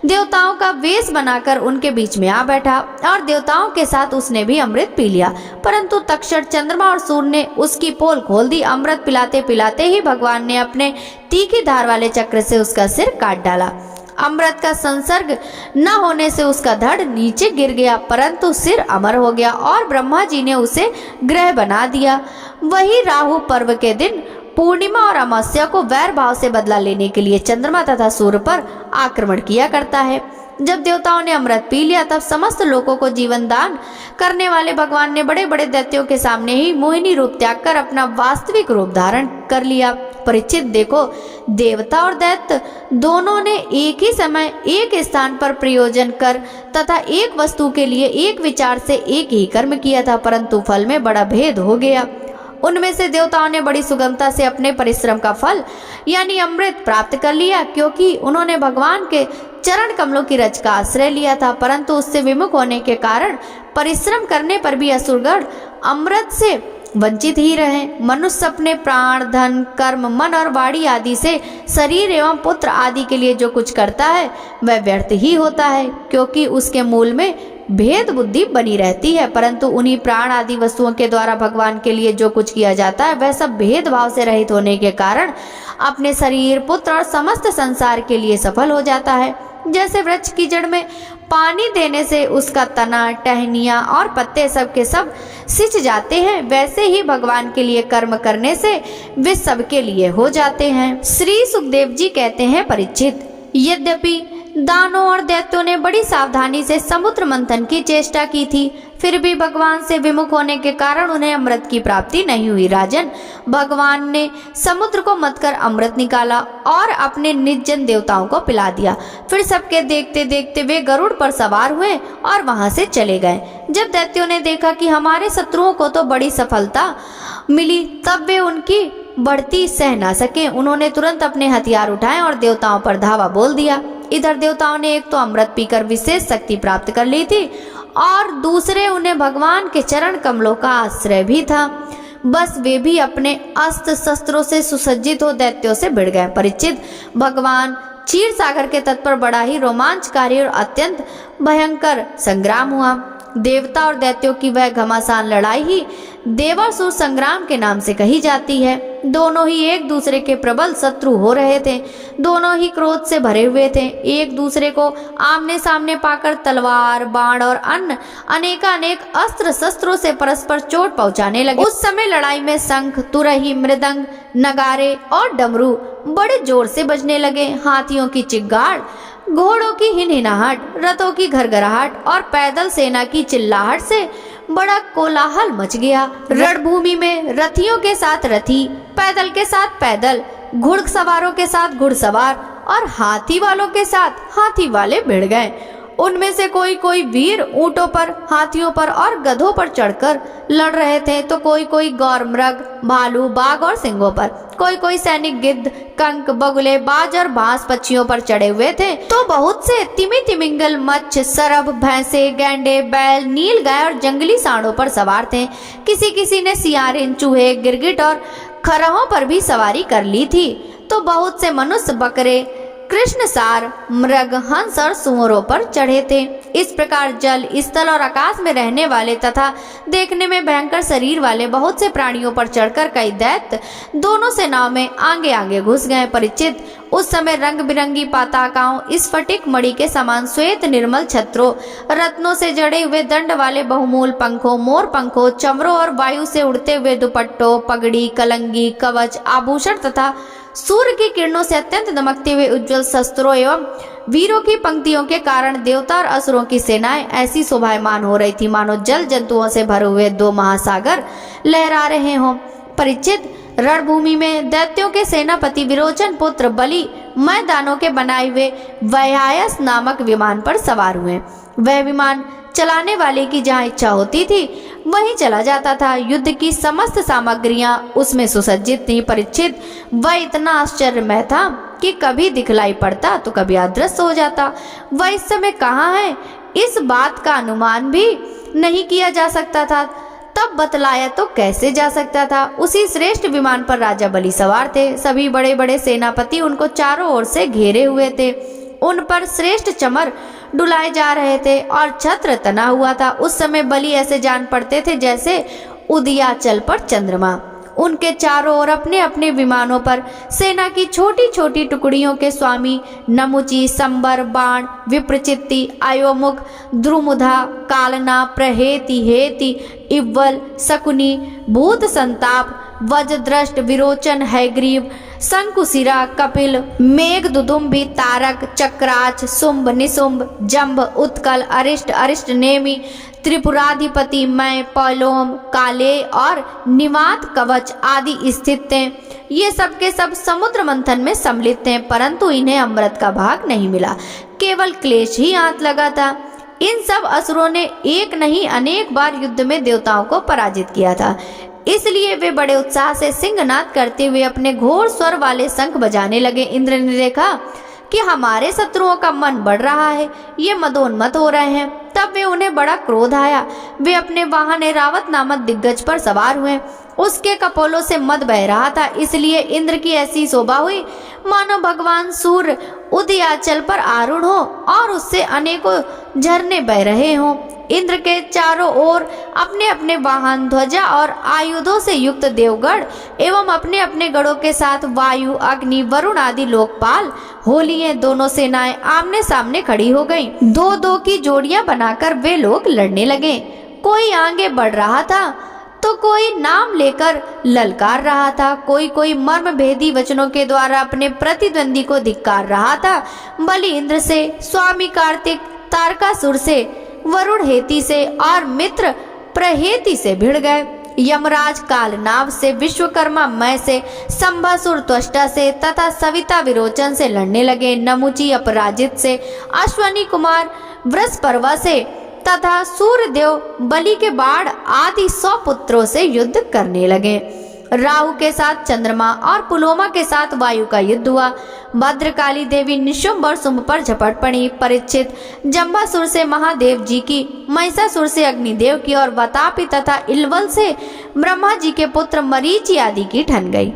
देवताओं का वेश बनाकर उनके बीच में आ बैठा और देवताओं के साथ उसने भी अमृत पी लिया। परंतु तक्षण, चंद्रमा और सूर्य ने उसकी पोल खोल दी। अमृत पिलाते पिलाते ही भगवान ने अपने तीखी धार वाले चक्र से उसका सिर काट डाला। अमृत का संसर्ग न होने से उसका धड़ नीचे गिर गया, परंतु सिर अमर हो गया और ब्रह्मा जी ने उसे ग्रह बना दिया। वही राहु पर्व के दिन पूर्णिमा और अमावस्या को वैर भाव से बदला लेने के लिए चंद्रमा तथा सूर्य पर आक्रमण किया करता है। जब देवताओं ने अमृत पी लिया, तब समस्त लोगों को जीवन दान करने वाले भगवान ने बड़े बड़े दैत्यों के सामने ही मोहिनी रूप त्याग कर अपना वास्तविक रूप धारण कर लिया। परीक्षित, देखो, देवता और दैत्य दोनों ने एक ही समय एक स्थान पर प्रयोजन कर तथा एक वस्तु के लिए एक विचार से एक ही कर्म किया था, परंतु फल में बड़ा भेद हो गया। उनमें से देवताओं ने बड़ी सुगमता से अपने परिश्रम का फल यानी अमृत प्राप्त कर लिया, क्योंकि उन्होंने भगवान के चरण कमलों की रज का आश्रय लिया था। परंतु उससे विमुख होने के कारण परिश्रम करने पर भी असुरगण अमृत से वंचित ही रहे। मनुष्य अपने प्राण, धन, कर्म, मन और वाणी आदि से शरीर एवं पुत्र आदि के लिए जो कुछ करता है वह व्यर्थ ही होता है, क्योंकि उसके मूल में भेद बुद्धि बनी रहती है। परंतु उन्हीं प्राण आदि वस्तुओं के द्वारा भगवान के लिए जो कुछ किया जाता है वह सब भेदभाव से रहित होने के कारण अपने शरीर, पुत्र और समस्त संसार के लिए सफल हो जाता है। जैसे वृक्ष की जड़ में पानी देने से उसका तना, टहनियाँ और पत्ते सब के सब सिंच जाते हैं, वैसे ही भगवान के लिए कर्म करने से वे सबके लिए हो जाते हैं। श्री सुखदेव जी कहते हैं, परीक्षित, यद्यपि दानों और दैत्यों ने बड़ी सावधानी से समुद्र मंथन की चेष्टा की थी, फिर भी भगवान से विमुख होने के कारण उन्हें अमृत की प्राप्ति नहीं हुई। राजन, भगवान ने समुद्र को मथकर अमृत निकाला और अपने निर्जन देवताओं को पिला दिया। फिर सबके देखते देखते वे गरुड़ पर सवार हुए और वहां से चले गए। जब दैत्यों ने देखा कि हमारे शत्रुओं को तो बड़ी सफलता मिली, तब वे उनकी बढ़ती सह ना सके। उन्होंने तुरंत अपने हथियार उठाए और देवताओं पर धावा बोल दिया। इधर देवताओं ने एक तो अमृत पीकर विशेष शक्ति प्राप्त कर ली थी और दूसरे उन्हें भगवान के चरण कमलों का आश्रय भी था। बस वे भी अपने अस्त्र शस्त्रों से सुसज्जित हो दैत्यों से भिड़ गए। परीक्षित, भगवान क्षीर सागर के तट पर बड़ा ही रोमांचकारी और अत्यंत भयंकर संग्राम हुआ। देवता और दैत्यों की वह घमासान लड़ाई ही देवासुर संग्राम के नाम से कही जाती है। दोनों ही एक दूसरे के प्रबल शत्रु हो रहे थे। दोनों ही क्रोध से भरे हुए थे। एक दूसरे को आमने सामने पाकर तलवार, बाण और अन्य अनेकानेक अस्त्र शस्त्रों से परस्पर चोट पहुंचाने लगे। उस समय लड़ाई में शंख, तुरही, मृदंग, नगारे और डमरू बड़े जोर से बजने लगे। हाथियों की चिल्लाहट, घोड़ों की हिनहिनाहट, रथों की घरघराहट और पैदल सेना की चिल्लाहट से बड़ा कोलाहल मच गया। रणभूमि में रथियों के साथ रथी, पैदल के साथ पैदल, घुड़सवारों के साथ घुड़सवार और हाथी वालों के साथ हाथी वाले भिड़ गए। उनमें से कोई कोई वीर ऊंटों पर, हाथियों पर और गधों पर चढ़कर लड़ रहे थे, तो कोई कोई गौर मृग, भालू, बाघ और सिंहों पर, कोई कोई सैनिक गिद्ध, कंक, बगुले, बाज और बांस पक्षियों पर चढ़े हुए थे, तो बहुत से तिमी तिमिंगल, मच्छ, सरभ, भैंसे, गैंडे, बैल, नील गाय और जंगली सांडों पर सवार थे। किसी किसी ने सियारिन, चूहे, गिरगिट और खरहों पर भी सवारी कर ली थी। तो बहुत से मनुष्य, बकरे, कृष्णसार, मृग, हंस और सुअरों पर चढ़े थे। इस प्रकार जल, स्थल और आकाश में रहने वाले तथा देखने में भयंकर शरीर वाले बहुत से प्राणियों पर चढ़कर कई दैत्य दोनों सेनाओं में आगे आगे घुस गए। परीक्षित, उस समय रंग बिरंगी पताकाओं, स्फटिक मणि के समान श्वेत निर्मल छत्रों, रत्नों से जड़े हुए दंड वाले बहुमूल पंखों, मोर पंखों, चमरों और वायु से उड़ते हुए दुपट्टों, पगड़ी, कलंगी, कवच, आभूषण तथा सूर्य की किरणों से अत्यंत दमकते हुए उज्जवल शस्त्रों एवं वीरों की पंक्तियों के कारण देवता और असुरों की सेनाएं ऐसी शोभायमान हो रही थी मानो जल जंतुओं से भरे हुए दो महासागर लहरा रहे हों। परीक्षित, रणभूमि में दैत्यों के सेनापति विरोचन पुत्र बलि मैदानों के बनाए हुए वयायस नामक विमान पर सवार हुए। वह विमान चलाने वाले की जहाँ इच्छा होती थी वहीं चला जाता था। युद्ध की समस्त सामग्रियां उसमें सुसज्जित थी। परीक्षित, वह इतना आश्चर्यमय था कि कभी दिखलाई पड़ता तो कभी अदृश्य हो जाता। वह इस समय कहाँ है, इस बात का अनुमान भी नहीं किया जा सकता था। तब बतलाया तो कैसे जा सकता था। उसी श्रेष्ठ विमान पर राजा बलि सवार थे। सभी बड़े बड़े सेनापति उनको चारों ओर से घेरे हुए थे। उन पर श्रेष्ठ चमर डुलाए जा रहे थे और छत्र तना हुआ था। उस समय बलि ऐसे जान पड़ते थे जैसे उदयाचल पर चंद्रमा। उनके चारों ओर अपने अपने विमानों पर सेना की छोटी छोटी टुकड़ियों के स्वामी नमुची, संबर, बाण, विप्रचित्ति, आयोमुख, द्रुमुधा, कालना, प्रहेति, हेति, इव्वल, शकुनी, भूत संताप, वज्रदृष्ट, विरोचन, हैग्रीव, शंकुशिरा, कपिल, मेघ दुदुम्बी, तारक, चक्राच, शुंभ, निशुंभ, जंभ, उत्कल, अरिष्ट, अरिष्ट नेमि, त्रिपुराधिपति, मय, पलोम, काले और निवात कवच आदि स्थित थे। ये सब के सब समुद्र मंथन में सम्मिलित थे, परंतु इन्हें अमृत का भाग नहीं मिला, केवल क्लेश ही हाथ लगा था। इन सब असुरों ने एक नहीं अनेक बार युद्ध में देवताओं को पराजित किया था, इसलिए वे बड़े उत्साह से सिंहनाद करते हुए अपने घोर स्वर वाले शंख बजाने लगे। इंद्र ने देखा कि हमारे शत्रुओं का मन बढ़ रहा है, ये मदोन्मत्त हो रहे हैं। तब वे उन्हें बड़ा क्रोध आया। वे अपने वाहन ऐरावत नामक दिग्गज पर सवार हुए उसके कपोलों से मद बह रहा था, इसलिए इंद्र की ऐसी शोभा हुई मानो भगवान सूर्य उदयाचल पर आरूढ़ हो और उससे अनेकों झरने बह रहे हों। इंद्र के चारों ओर अपने अपने वाहन, ध्वजा और आयुधों से युक्त देवगण एवं अपने अपने गणों के साथ वायु, अग्नि, वरुण आदि लोकपाल हो लिए। दोनों सेनाएं आमने सामने खड़ी हो गईं। दो दो की जोड़ियां बनाकर वे लोग लड़ने लगे। कोई आगे बढ़ रहा था तो कोई नाम लेकर ललकार रहा था, कोई कोई मर्म भेदी वचनों के द्वारा अपने प्रतिद्वंदी को धिक्कार रहा था। बलि इंद्र से, स्वामी कार्तिक तारकासुर से, वरुण हेती से और मित्र प्रहेति से भिड़ गए। यमराज कालनाभ से, विश्वकर्मा मय से, संभासुर त्वष्टा से तथा सविता विरोचन से लड़ने लगे। नमुची अपराजित से, अश्वनी कुमार वृषपर्वा से तथा सूर्यदेव बलि के बाण आदि 100 पुत्रों से युद्ध करने लगे। राहु के साथ चंद्रमा और पुलोमा के साथ वायु का युद्ध हुआ। भद्रकाली देवी निशुंभ और शुंभ पर झपट पड़ी। परीक्षित जंबासुर से महादेव जी की, महिषासुर से अग्निदेव की और वातापी तथा इलवल से ब्रह्मा जी के पुत्र मरीचि आदि की ठन गई।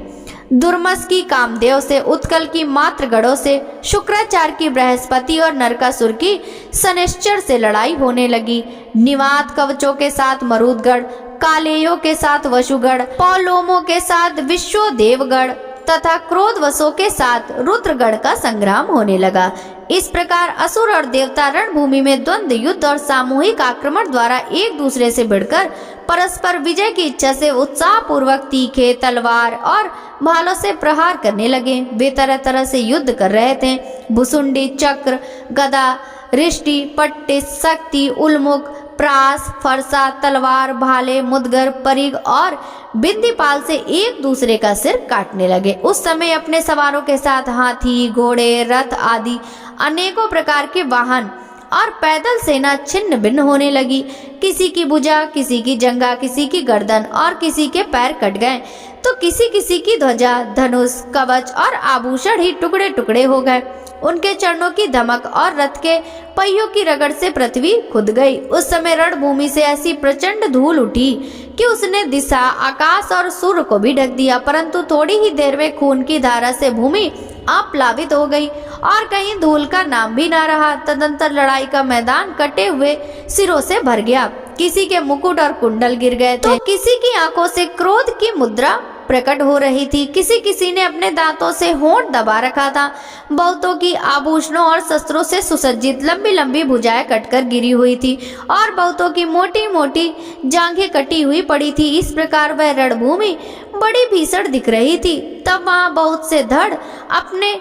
दुर्मस की कामदेव से, उत्कल की मातृगढ़ों से, शुक्राचार्य की बृहस्पति और नरकासुर की शनैश्चर से लड़ाई होने लगी। निवात कवचों के साथ मरुदगढ़, कालेयों के साथ वसुगढ़, पौलोमों के साथ विश्वदेवगढ़ तथा क्रोधवशों के साथ रुद्रगढ़ का संग्राम होने लगा। इस प्रकार असुर और देवता रणभूमि में द्वंद्व युद्ध और सामूहिक आक्रमण द्वारा एक दूसरे से भिड़कर परस्पर विजय की इच्छा से उत्साह पूर्वक तीखे तलवार और भालों से प्रहार करने लगे। वे तरह तरह से युद्ध कर रहे थे। भुसुंडी, चक्र, गदा, रिष्टि, पट्टिस, शक्ति, उल्मुख, प्रास, फरसा, तलवार, भाले, मुदगर, परिग और बिंदीपाल से एक दूसरे का सिर काटने लगे। उस समय अपने सवारों के साथ हाथी, घोड़े, रथ आदि अनेकों प्रकार के वाहन और पैदल सेना छिन्न भिन्न होने लगी। किसी की भुजा, किसी की जंघा, किसी की गर्दन और किसी के पैर कट गए, तो किसी किसी की ध्वजा, धनुष, कवच और आभूषण ही टुकड़े टुकड़े हो गए। उनके चरणों की धमक और रथ के पहियों की रगड़ से पृथ्वी खुद गई। उस समय रणभूमि से ऐसी प्रचंड धूल उठी कि उसने दिशा, आकाश और सूर्य को भी ढक दिया, परंतु थोड़ी ही देर में खून की धारा से भूमि आप्लावित हो गई और कहीं धूल का नाम भी ना रहा। तदंतर लड़ाई का मैदान कटे हुए सिरों से भर गया। किसी के मुकुट और कुंडल गिर गए थे, तो किसी की आंखों से क्रोध की मुद्रा प्रकट हो रही थी। किसी किसी ने अपने दांतों से होंठ दबा रखा था। बहुतों की आभूषणों और शस्त्रों से सुसज्जित लंबी लंबी भुजाएं कटकर गिरी हुई थी और बहुतों की मोटी मोटी जांघें कटी हुई पड़ी थी। इस प्रकार वह रणभूमि बड़ी भीषण दिख रही थी। तब वहां बहुत से धड़ अपने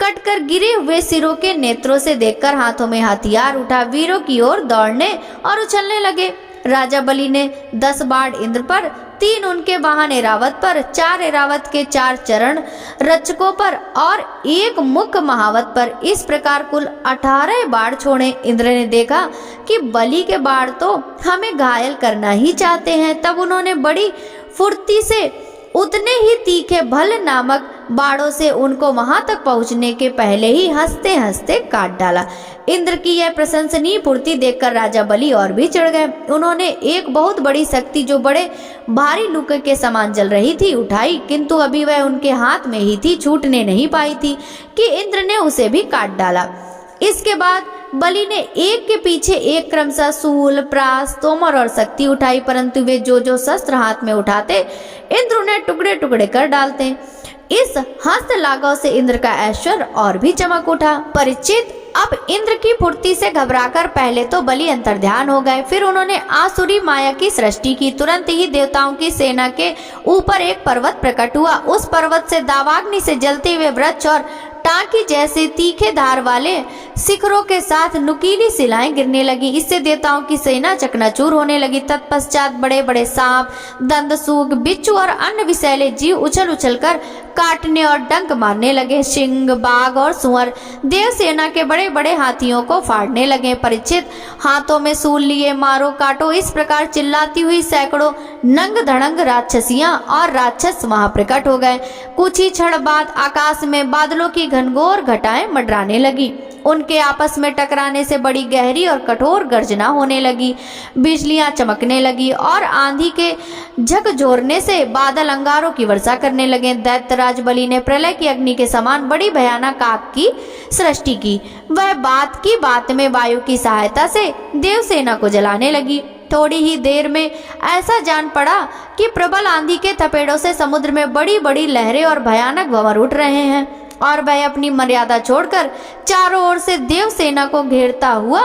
कटकर गिरे हुए सिरों के नेत्रों से देखकर हाथों में हथियार उठा वीरों की ओर दौड़ने और उछलने लगे। राजा बलि ने 10 बाण इंद्र पर, 3 उनके वाहन ऐरावत पर, 4 ऐरावत के 4 चरण रक्षकों पर और 1 मुख महावत पर, इस प्रकार कुल 18 बाण छोड़े। इंद्र ने देखा कि बलि के बाण तो हमें घायल करना ही चाहते हैं। तब उन्होंने बड़ी फुर्ती से उतने ही तीखे भल नामक बाणों से उनको वहां तक पहुंचने के पहले ही हंसते हंसते काट डाला। इंद्र की यह प्रशंसनीय पूर्ति देखकर राजा बलि और भी चढ़ गए। उन्होंने एक बहुत बड़ी शक्ति जो बड़े भारी लुके के समान जल रही थी उठाई, किंतु अभी वह उनके हाथ में ही थी, छूटने नहीं पाई थी कि इंद्र ने उसे भी काट डाला। इसके बाद बलि ने एक के पीछे एक क्रमशः सूल, प्रास, तोमर और शक्ति उठाई, परंतु वे जो जो शस्त्र हाथ में उठाते इंद्र उन्हें टुकड़े टुकड़े कर डालते। इस हस्त लाघव से इंद्र का ऐश्वर्य और भी चमक उठा। परीक्षित अब इंद्र की फुर्ती से घबराकर पहले तो बलि अंतर्ध्यान हो गए, फिर उन्होंने आसुरी माया की सृष्टि की। तुरंत ही देवताओं की सेना के ऊपर एक पर्वत प्रकट हुआ। उस पर्वत से दावाग्नि से जलते हुए वृक्ष और टांकी जैसे तीखे धार वाले शिखरों के साथ नुकीली शिलाएं गिरने लगी। इससे देवताओं की सेना चकनाचूर होने लगी। तत्पश्चात बड़े बड़े सांप, दंतसूग, बिच्छू और अन्य विषैले जीव उछल उछल कर काटने और डंक मारने लगे। सिंह, बाघ और सुअर देवसेना के बड़े बड़े हाथियों को फाड़ने लगे। परीक्षित हाथों में सूल लिए मारो काटो इस प्रकार चिल्लाती हुई सैकड़ों नंग धड़ंग राक्षसियां और राक्षस वहां प्रकट हो गए। कुछ ही क्षण बाद आकाश में बादलों की घनघोर घटाएं मंडराने लगी। उनके आपस में टकराने से बड़ी गहरी और कठोर गर्जना होने लगी। बिजलियां चमकने लगी और आंधी के झकझोरने से बादल अंगारों की वर्षा करने लगे। दैत्यराज बलि ने प्रलय की अग्नि के समान बड़ी भयानक आग की सृष्टि की। वह बात की बात में वायु की सहायता से देवसेना को जलाने लगी। थोड़ी ही देर में ऐसा जान पड़ा कि प्रबल आंधी के थपेड़ों से समुद्र में बड़ी बड़ी लहरें और भयानक भंवर उठ रहे हैं और वह अपनी मर्यादा छोड़कर चारों ओर से देवसेना को घेरता हुआ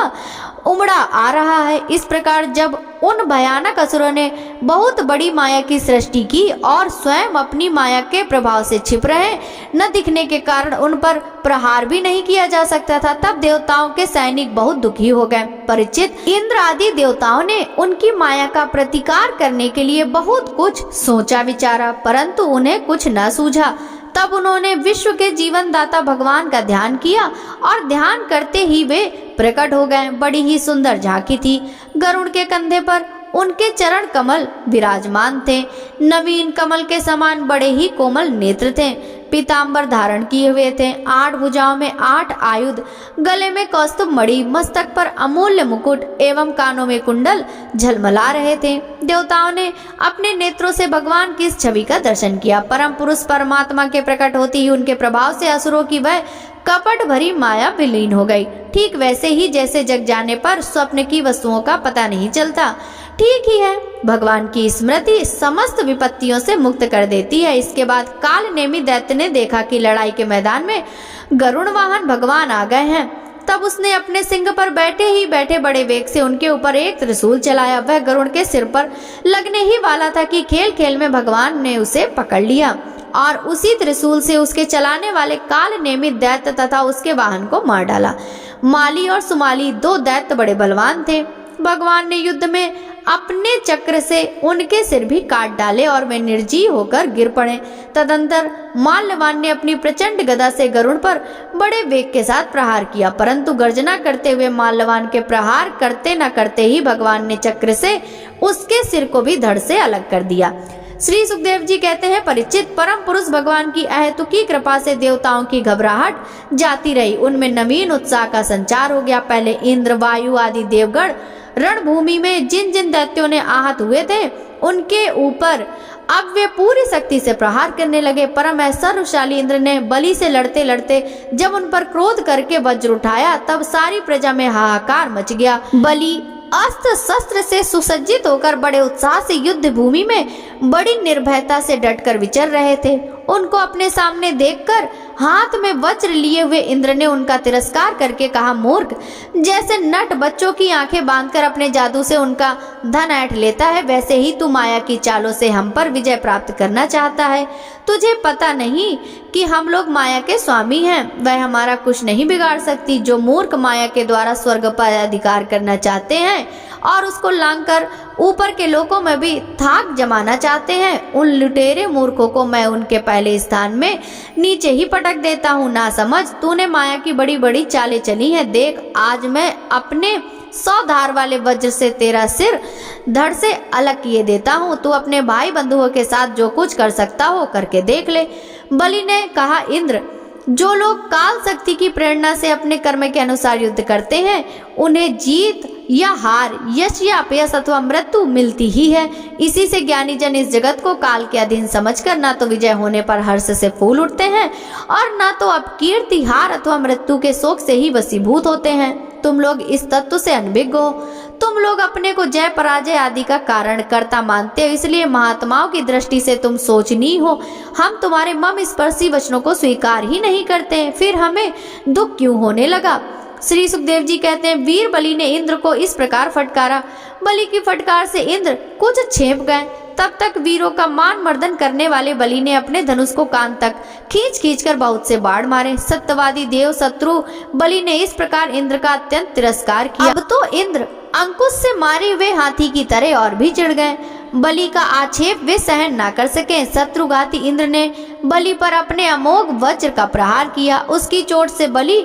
उमड़ा आ रहा है। इस प्रकार जब उन भयानक असुरों ने बहुत बड़ी माया की सृष्टि की और स्वयं अपनी माया के प्रभाव से छिप रहे न दिखने के कारण उन पर प्रहार भी नहीं किया जा सकता था, तब देवताओं के सैनिक बहुत दुखी हो गए। परीक्षित, इंद्र आदि देवताओं ने उनकी माया का प्रतिकार करने के लिए बहुत कुछ सोचा विचारा, परंतु उन्हें कुछ न सूझा। तब उन्होंने विश्व के जीवन दाता भगवान का ध्यान किया और ध्यान करते ही वे प्रकट हो गए। बड़ी ही सुंदर झांकी थी। गरुड़ के कंधे पर उनके चरण कमल विराजमान थे। नवीन कमल के समान बड़े ही कोमल नेत्र थे। पीतांबर धारण किए हुए थे। 8 भुजाओं में 8 आयुध, गले में कौस्तुभ मणि, मस्तक पर अमूल्य मुकुट एवं कानों में कुंडल झलमला रहे थे। देवताओं ने अपने नेत्रों से भगवान की इस छवि का दर्शन किया। परम पुरुष परमात्मा के प्रकट होते ही उनके प्रभाव से असुरों की वह कपट भरी माया विलीन हो गई। ठीक वैसे ही जैसे जग जाने पर स्वप्न की वस्तुओं का पता नहीं चलता, ठीक ही है। भगवान की स्मृति समस्त विपत्तियों से मुक्त कर देती है। इसके बाद काल नेमी दैत्य ने देखा कि लड़ाई के मैदान में गरुड़ वाहन भगवान आ गए हैं। तब उसने अपने सिंह पर बैठे ही बैठे बड़े वेग से उनके ऊपर एक त्रिशूल चलाया। वह गरुड़ के सिर पर लगने ही वाला था कि खेल खेल में भगवान ने उसे पकड़ लिया और उसी त्रिशूल से उसके चलाने वाले काल नेमी दैत्य तथा उसके वाहन को मार डाला। माली और सुमाली 2 दैत्य बड़े बलवान थे। भगवान ने युद्ध में अपने चक्र से उनके सिर भी काट डाले और वे निर्जीव होकर गिर पड़े। तदंतर माल्यवान ने अपनी प्रचंड गदा से गरुड़ पर बड़े वेग के साथ प्रहार किया, परंतु गर्जना करते हुए माल्यवान के प्रहार करते न करते ही भगवान ने चक्र से उसके सिर को भी धड़ से अलग कर दिया। श्री सुखदेव जी कहते हैं, परीक्षित, परम पुरुष भगवान की अहेतुकी कृपा से देवताओं की घबराहट जाती रही। उनमें नवीन उत्साह का संचार हो गया। पहले इंद्र, वायु आदि देवगण रणभूमि में जिन जिन दैत्यों ने आहत हुए थे उनके ऊपर अब वे पूरी शक्ति से प्रहार करने लगे। परम ऐश्वर्यशाली इंद्र ने बलि से लड़ते लड़ते जब उन पर क्रोध करके वज्र उठाया तब सारी प्रजा में हाहाकार मच गया। बलि अस्त्र शस्त्र से सुसज्जित होकर बड़े उत्साह से युद्ध भूमि में बड़ी निर्भयता से डटकर विचर रहे थे। उनको अपने सामने देखकर हाथ में वज्र लिए हुए इंद्र ने उनका तिरस्कार करके कहा, मूर्ख, जैसे नट बच्चों की आंखें बांधकर अपने जादू से उनका धन ऐंठ लेता है, वैसे ही तू माया की चालों से हम पर विजय प्राप्त करना चाहता है। तुझे पता नहीं कि हम लोग माया के स्वामी हैं, वह हमारा कुछ नहीं बिगाड़ सकती। जो मूर्ख माया के द्वारा स्वर्ग पर अधिकार करना चाहते हैं और उसको लांघकर ऊपर के लोकों में भी थाक जमाना चाहते हैं, उन लुटेरे मूर्खों को मैं उनके पहले स्थान में नीचे ही पटक देता हूँ। ना समझ, तूने माया की बड़ी बड़ी चालें चली हैं। देख, आज मैं अपने 100 धार वाले वज्र से तेरा सिर धड़ से अलग किए देता हूँ। तू अपने भाई बंधुओं के साथ जो कुछ कर सकता हो करके देख ले। बलि ने कहा, इंद्र, जो लोग काल शक्ति की प्रेरणा से अपने कर्म के अनुसार युद्ध करते हैं उन्हें जीत या हार, यश या अपयश अथवा मृत्यु मिलती ही है। इसी से ज्ञानी जन इस जगत को काल के अधीन समझकर ना तो विजय होने पर हर्ष से फूल उठते हैं और ना तो अपकीर्ति, हार अथवा मृत्यु के शोक से ही वशीभूत होते हैं। तुम लोग इस तत्व से अनभिज्ञ हो। तुम लोग अपने को जय पराजय आदि का कारण कर्ता मानते हो, इसलिए महात्माओं की दृष्टि से तुम सोचनीय हो। हम तुम्हारे मम स्पर्शी वचनों को स्वीकार ही नहीं करते, फिर हमें दुख क्यों होने लगा। श्री सुखदेव जी कहते हैं, वीर बलि ने इंद्र को इस प्रकार फटकारा। बलि की फटकार से इंद्र कुछ छेप गए। तब तक वीरों का मान मर्दन करने वाले बलि ने अपने धनुष को कान तक खींच खींच कर बहुत से बाढ़ मारे। सत्यवादी देव शत्रु बलि ने इस प्रकार इंद्र का अत्यंत तिरस्कार किया। अब तो इंद्र अंकुश से मारे हुए हाथी की तरह और भी चिढ़ गए। बलि का आक्षेप वे सहन ना कर सके। शत्रुघाती इंद्र ने बलि पर अपने अमोघ वज्र का प्रहार किया। उसकी चोट से बलि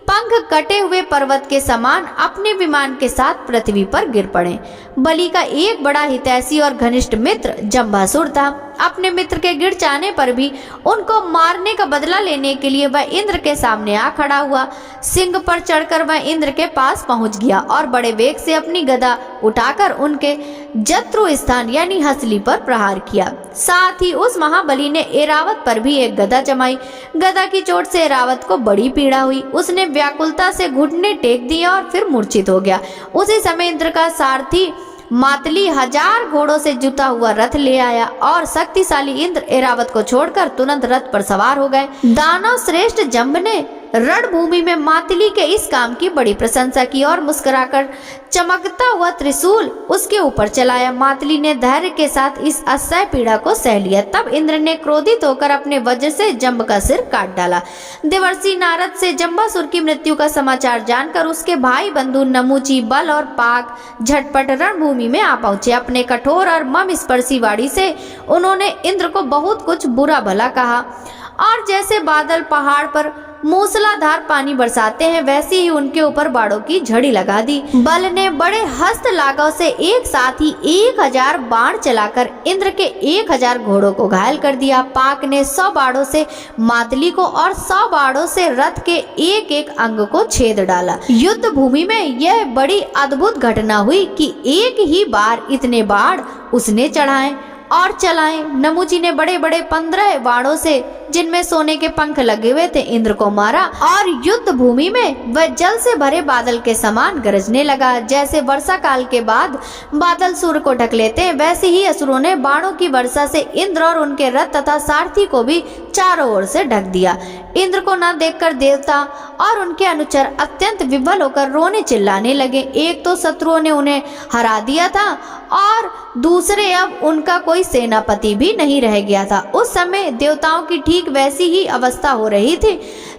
पंख कटे हुए पर्वत के समान अपने विमान के साथ पृथ्वी पर गिर पड़े। बलि का एक बड़ा हितैषी और घनिष्ठ मित्र जंबासुर था। अपने मित्र के गिर जाने पर भी उनको मारने का बदला लेने के लिए वह इंद्र के सामने आ खड़ा हुआ। सिंह पर चढ़कर वह इंद्र के पास पहुंच गया और बड़े वेग से अपनी गदा उठाकर उनके जत्रु स्थान यानी हसली पर प्रहार किया। साथ ही उस महाबली ने ऐरावत पर भी एक गदा जमाई। गदा की चोट से ऐरावत को बड़ी पीड़ा हुई। उसने व्याकुलता से घुटने टेक दिए और फिर मूर्छित हो गया। उसी समय इंद्र का सारथी मातली 1000 घोड़ों से जुता हुआ रथ ले आया और शक्तिशाली इंद्र ऐरावत को छोड़कर तुरंत रथ पर सवार हो गए। दानव श्रेष्ठ जंब ने रणभूमि में मातली के इस काम की बड़ी प्रशंसा की और मुस्कुराकर चमकता हुआ त्रिशूल उसके ऊपर चलाया। मातली ने धैर्य के साथ इस असह्य पीड़ा को सह लिया। तब इंद्र ने क्रोधित होकर अपने वज्र से जंब का सिर काट डाला। देवर्षि नारद से जंबासुर की मृत्यु का समाचार जानकर उसके भाई बंधु नमूची, बल और पाक झटपट रणभूमि में आ पहुंचे। अपने कठोर और मम स्पर्शी वाणी से उन्होंने इंद्र को बहुत कुछ बुरा भला कहा और जैसे बादल पहाड़ पर मूसलाधार पानी बरसाते हैं वैसे ही उनके ऊपर बाड़ों की झड़ी लगा दी। बल ने बड़े हस्त लाघव से एक साथ ही 1000 बाण चलाकर इंद्र के 1000 घोड़ों को घायल कर दिया। पाक ने 100 बाड़ों से मातली को और 100 बाड़ों से रथ के एक एक अंग को छेद डाला। युद्ध भूमि में यह बड़ी अद्भुत घटना हुई कि एक ही बार इतने बाण उसने चढ़ाए और चलाए। नमूची ने बड़े बड़े 15 बाणों से जिनमें सोने के पंख लगे हुए थे इंद्र को मारा और युद्ध भूमि में वह जल से भरे बादल के समान गरजने लगा। जैसे वर्षा काल के बाद बादल सूर्य को ढक लेते हैं वैसे ही असुरों ने बाणों की वर्षा से इंद्र और उनके रथ तथा सारथी को भी चारों ओर से ढक दिया। इंद्र को न देखकर देवता और उनके अनुचर अत्यंत विवल होकर रोने चिल्लाने लगे। एक तो शत्रुओं ने उन्हें हरा दिया था और दूसरे अब उनका कोई सेनापति भी नहीं रह गया था। उस समय देवताओं की ठीक वैसी ही अवस्था हो रही थी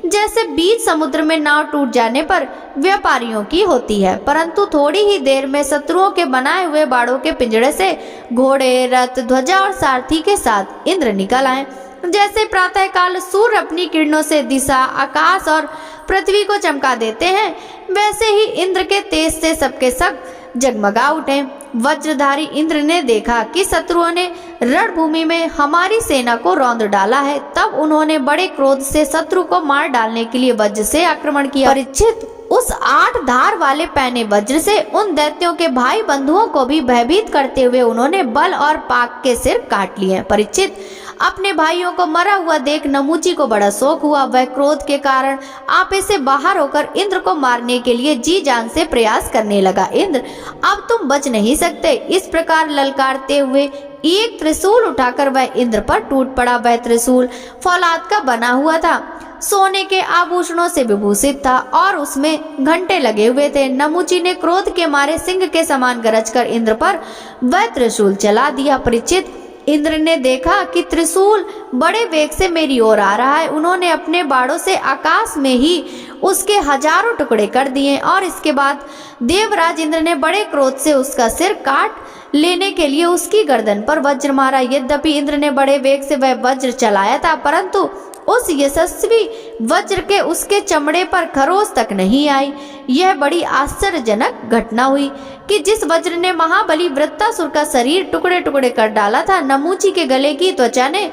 जैसे बीच समुद्र में नाव टूट जाने पर व्यापारियों की होती है। परंतु थोड़ी ही देर में शत्रुओं के बनाए हुए बाड़ों के पिंजड़े से घोड़े, रथ, ध्वजा और सारथी के साथ इंद्र निकल आए। जैसे प्रातः काल सूर्य अपनी किरणों से दिशा, आकाश और पृथ्वी को चमका देते हैं वैसे ही इंद्र के तेज से सबके सब जगमगा उठे। वज्रधारी इंद्र ने देखा कि शत्रुओं ने रणभूमि में हमारी सेना को रौंद डाला है। तब उन्होंने बड़े क्रोध से शत्रु को मार डालने के लिए वज्र से आक्रमण किया। परीक्षित, उस 8 धार वाले पैने वज्र से उन दैत्यों के भाई बंधुओं को भी भयभीत करते हुए उन्होंने बल और पाक के सिर काट लिए। परीक्षित, अपने भाइयों को मरा हुआ देख नमूची को बड़ा शोक हुआ। वह क्रोध के कारण आपे से बाहर होकर इंद्र को मारने के लिए जी जान से प्रयास करने लगा। इंद्र, अब तुम बच नहीं सकते। इस प्रकार ललकारते हुए एक त्रिशूल उठाकर वह इंद्र पर टूट पड़ा। वह त्रिशूल फौलाद का बना हुआ था, सोने के आभूषणों से विभूषित था और उसमें घंटे लगे हुए थे। नमूची ने क्रोध के मारे सिंह के समान गरजकर इंद्र पर वह त्रिशूल चला दिया। परीक्षित, इंद्र ने देखा कि त्रिशूल बड़े वेग से मेरी ओर आ रहा है। उन्होंने अपने बाड़ों से आकाश में ही उसके 1000 टुकड़े कर दिए और इसके बाद देवराज इंद्र ने बड़े क्रोध से उसका सिर काट लेने के लिए उसकी गर्दन पर वज्र मारा। यद्यपि इंद्र ने बड़े वेग से वह वज्र चलाया था परंतु उस यशस्वी वज्र के उसके चमड़े पर खरोच तक नहीं आई। यह बड़ी आश्चर्यजनक घटना हुई कि जिस वज्र ने महाबली वृत्तासुर का शरीर टुकड़े टुकड़े कर डाला था, नमूची के गले की त्वचा ने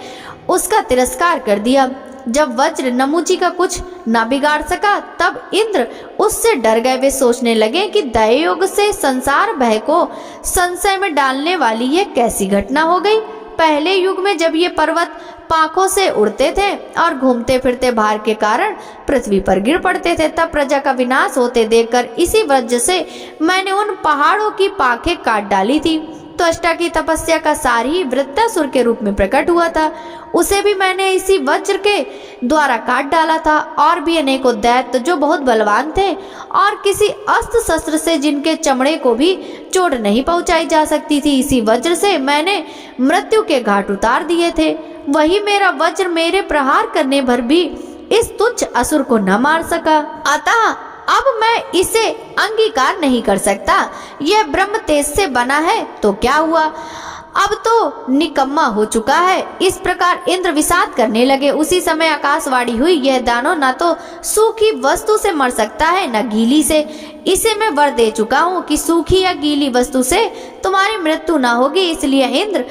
उसका तिरस्कार कर दिया। जब वज्र नमूची का कुछ न बिगाड़ सका तब इंद्र उससे डर गए। वे सोचने लगे कि दयायोग से संसार भय को संशय में डालने वाली यह कैसी घटना हो गई। पहले युग में जब ये पर्वत पाखों से उड़ते थे और घूमते फिरते भार के कारण पृथ्वी पर गिर पड़ते थे, तब प्रजा का विनाश होते देखकर इसी वजह से मैंने उन पहाड़ों की पाखें काट डाली थी। त्वष्टा की तपस्या का सार ही वृत्तासुर के रूप में प्रकट हुआ था, उसे भी मैंने इसी वज्र के द्वारा काट डाला था। और भी अनेकों दैत्य जो बहुत बलवान थे और किसी अस्त्र शस्त्र से जिनके चमड़े को भी चोट नहीं पहुंचाई जा सकती थी, इसी वज्र से मैंने मृत्यु के घाट उतार दिए थे। वही मेरा वज्र मेरे प्रहार करने भर भी इस तुच्छ असुर को न मार सका। अतः अब मैं इसे अंगीकार नहीं कर सकता। यह ब्रह्म तेज से बना है तो क्या हुआ, अब तो निकम्मा हो चुका है। इस प्रकार इंद्र विषाद करने लगे। उसी समय आकाशवाणी हुई, यह दानव न तो सूखी वस्तु से मर सकता है न गीली से। इसे मैं वर दे चुका हूँ कि सूखी या गीली वस्तु से तुम्हारी मृत्यु न होगी। इसलिए इंद्र,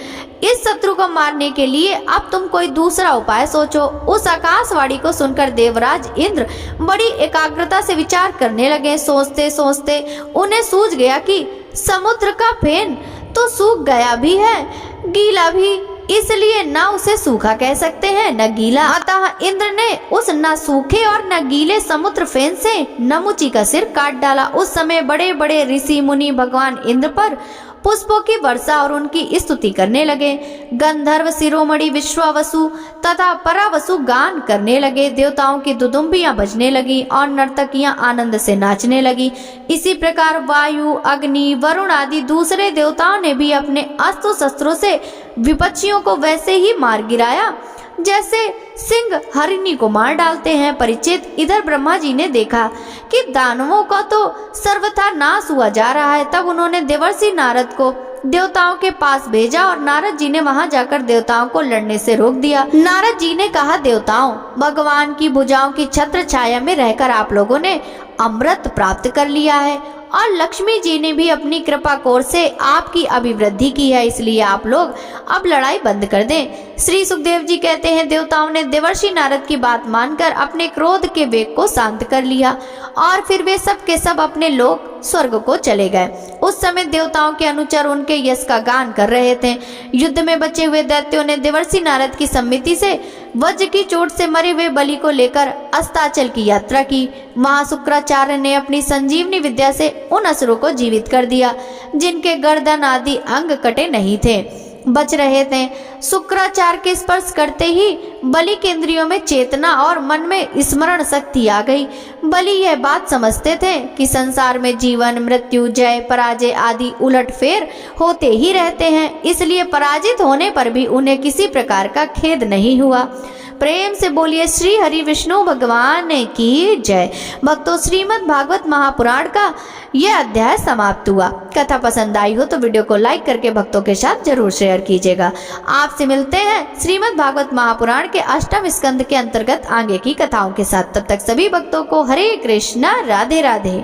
इस शत्रु को मारने के लिए अब तुम कोई दूसरा उपाय सोचो। उस आकाशवाणी को सुनकर देवराज इंद्र बड़ी एकाग्रता से विचार करने लगे। सोचते सोचते उन्हें सूझ गया कि समुद्र का फेन तो सूख गया भी है, गीला भी, इसलिए न उसे सूखा कह सकते हैं न गीला। अतः इंद्र ने उस न सूखे और न गीले समुद्र फेन से नमुची का सिर काट डाला। उस समय बड़े बड़े ऋषि मुनि भगवान इंद्र पर पुष्पों की वर्षा और उनकी स्तुति करने लगे। गंधर्व शिरोमणि विश्वावसु तथा परावसु गान करने लगे। देवताओं की दुदुम्बियां बजने लगी और नर्तकियां आनंद से नाचने लगी। इसी प्रकार वायु, अग्नि, वरुण आदि दूसरे देवताओं ने भी अपने अस्त्र शस्त्रों से विपक्षियों को वैसे ही मार गिराया जैसे सिंह हरिणी को मार डालते हैं। परिचित, इधर ब्रह्मा जी ने देखा कि दानवों का तो सर्वथा नाश हुआ जा रहा है। तब उन्होंने देवर्षि नारद को देवताओं के पास भेजा और नारद जी ने वहां जाकर देवताओं को लड़ने से रोक दिया। नारद जी ने कहा, देवताओं, भगवान की भुजाओं की छत्र छाया में रहकर आप लोगों ने अमृत प्राप्त कर लिया है और लक्ष्मी जी ने भी अपनी कृपा कोर से आपकी अभिवृद्धि की है, इसलिए आप लोग अब लड़ाई बंद कर दें। श्री सुखदेव जी कहते हैं, देवताओं ने देवर्षि नारद की बात मानकर अपने क्रोध के वेग को शांत कर लिया और फिर वे सब के सब अपने लोक स्वर्ग को चले गए। उस समय देवताओं के अनुचर उनके यश का गान कर रहे थे। युद्ध में बचे हुए दैत्यों ने देवर्षि नारद की सम्मति से वज्र की चोट से मरे हुए बलि को लेकर अस्ताचल की यात्रा की। वहां शुक्राचार्य ने अपनी संजीवनी विद्या से उन असुरों को जीवित कर दिया जिनके गर्दन आदि अंग कटे नहीं थे, बच रहे थे। शुक्राचार्य के स्पर्श करते ही बलि के इंद्रियों में चेतना और मन में स्मरण शक्ति आ गई। बलि यह बात समझते थे कि संसार में जीवन, मृत्यु, जय, पराजय आदि उलटफेर होते ही रहते हैं, इसलिए पराजित होने पर भी उन्हें किसी प्रकार का खेद नहीं हुआ। प्रेम से बोलिए श्री हरि विष्णु भगवान की जय। भक्तों, श्रीमद् भागवत महापुराण का यह अध्याय समाप्त हुआ। कथा पसंद आई हो तो वीडियो को लाइक करके भक्तों के साथ जरूर शेयर कीजिएगा। आपसे मिलते हैं श्रीमद् भागवत महापुराण के 8वें स्कंद के अंतर्गत आगे की कथाओं के साथ। तब तक सभी भक्तों को हरे कृष्णा, राधे राधे।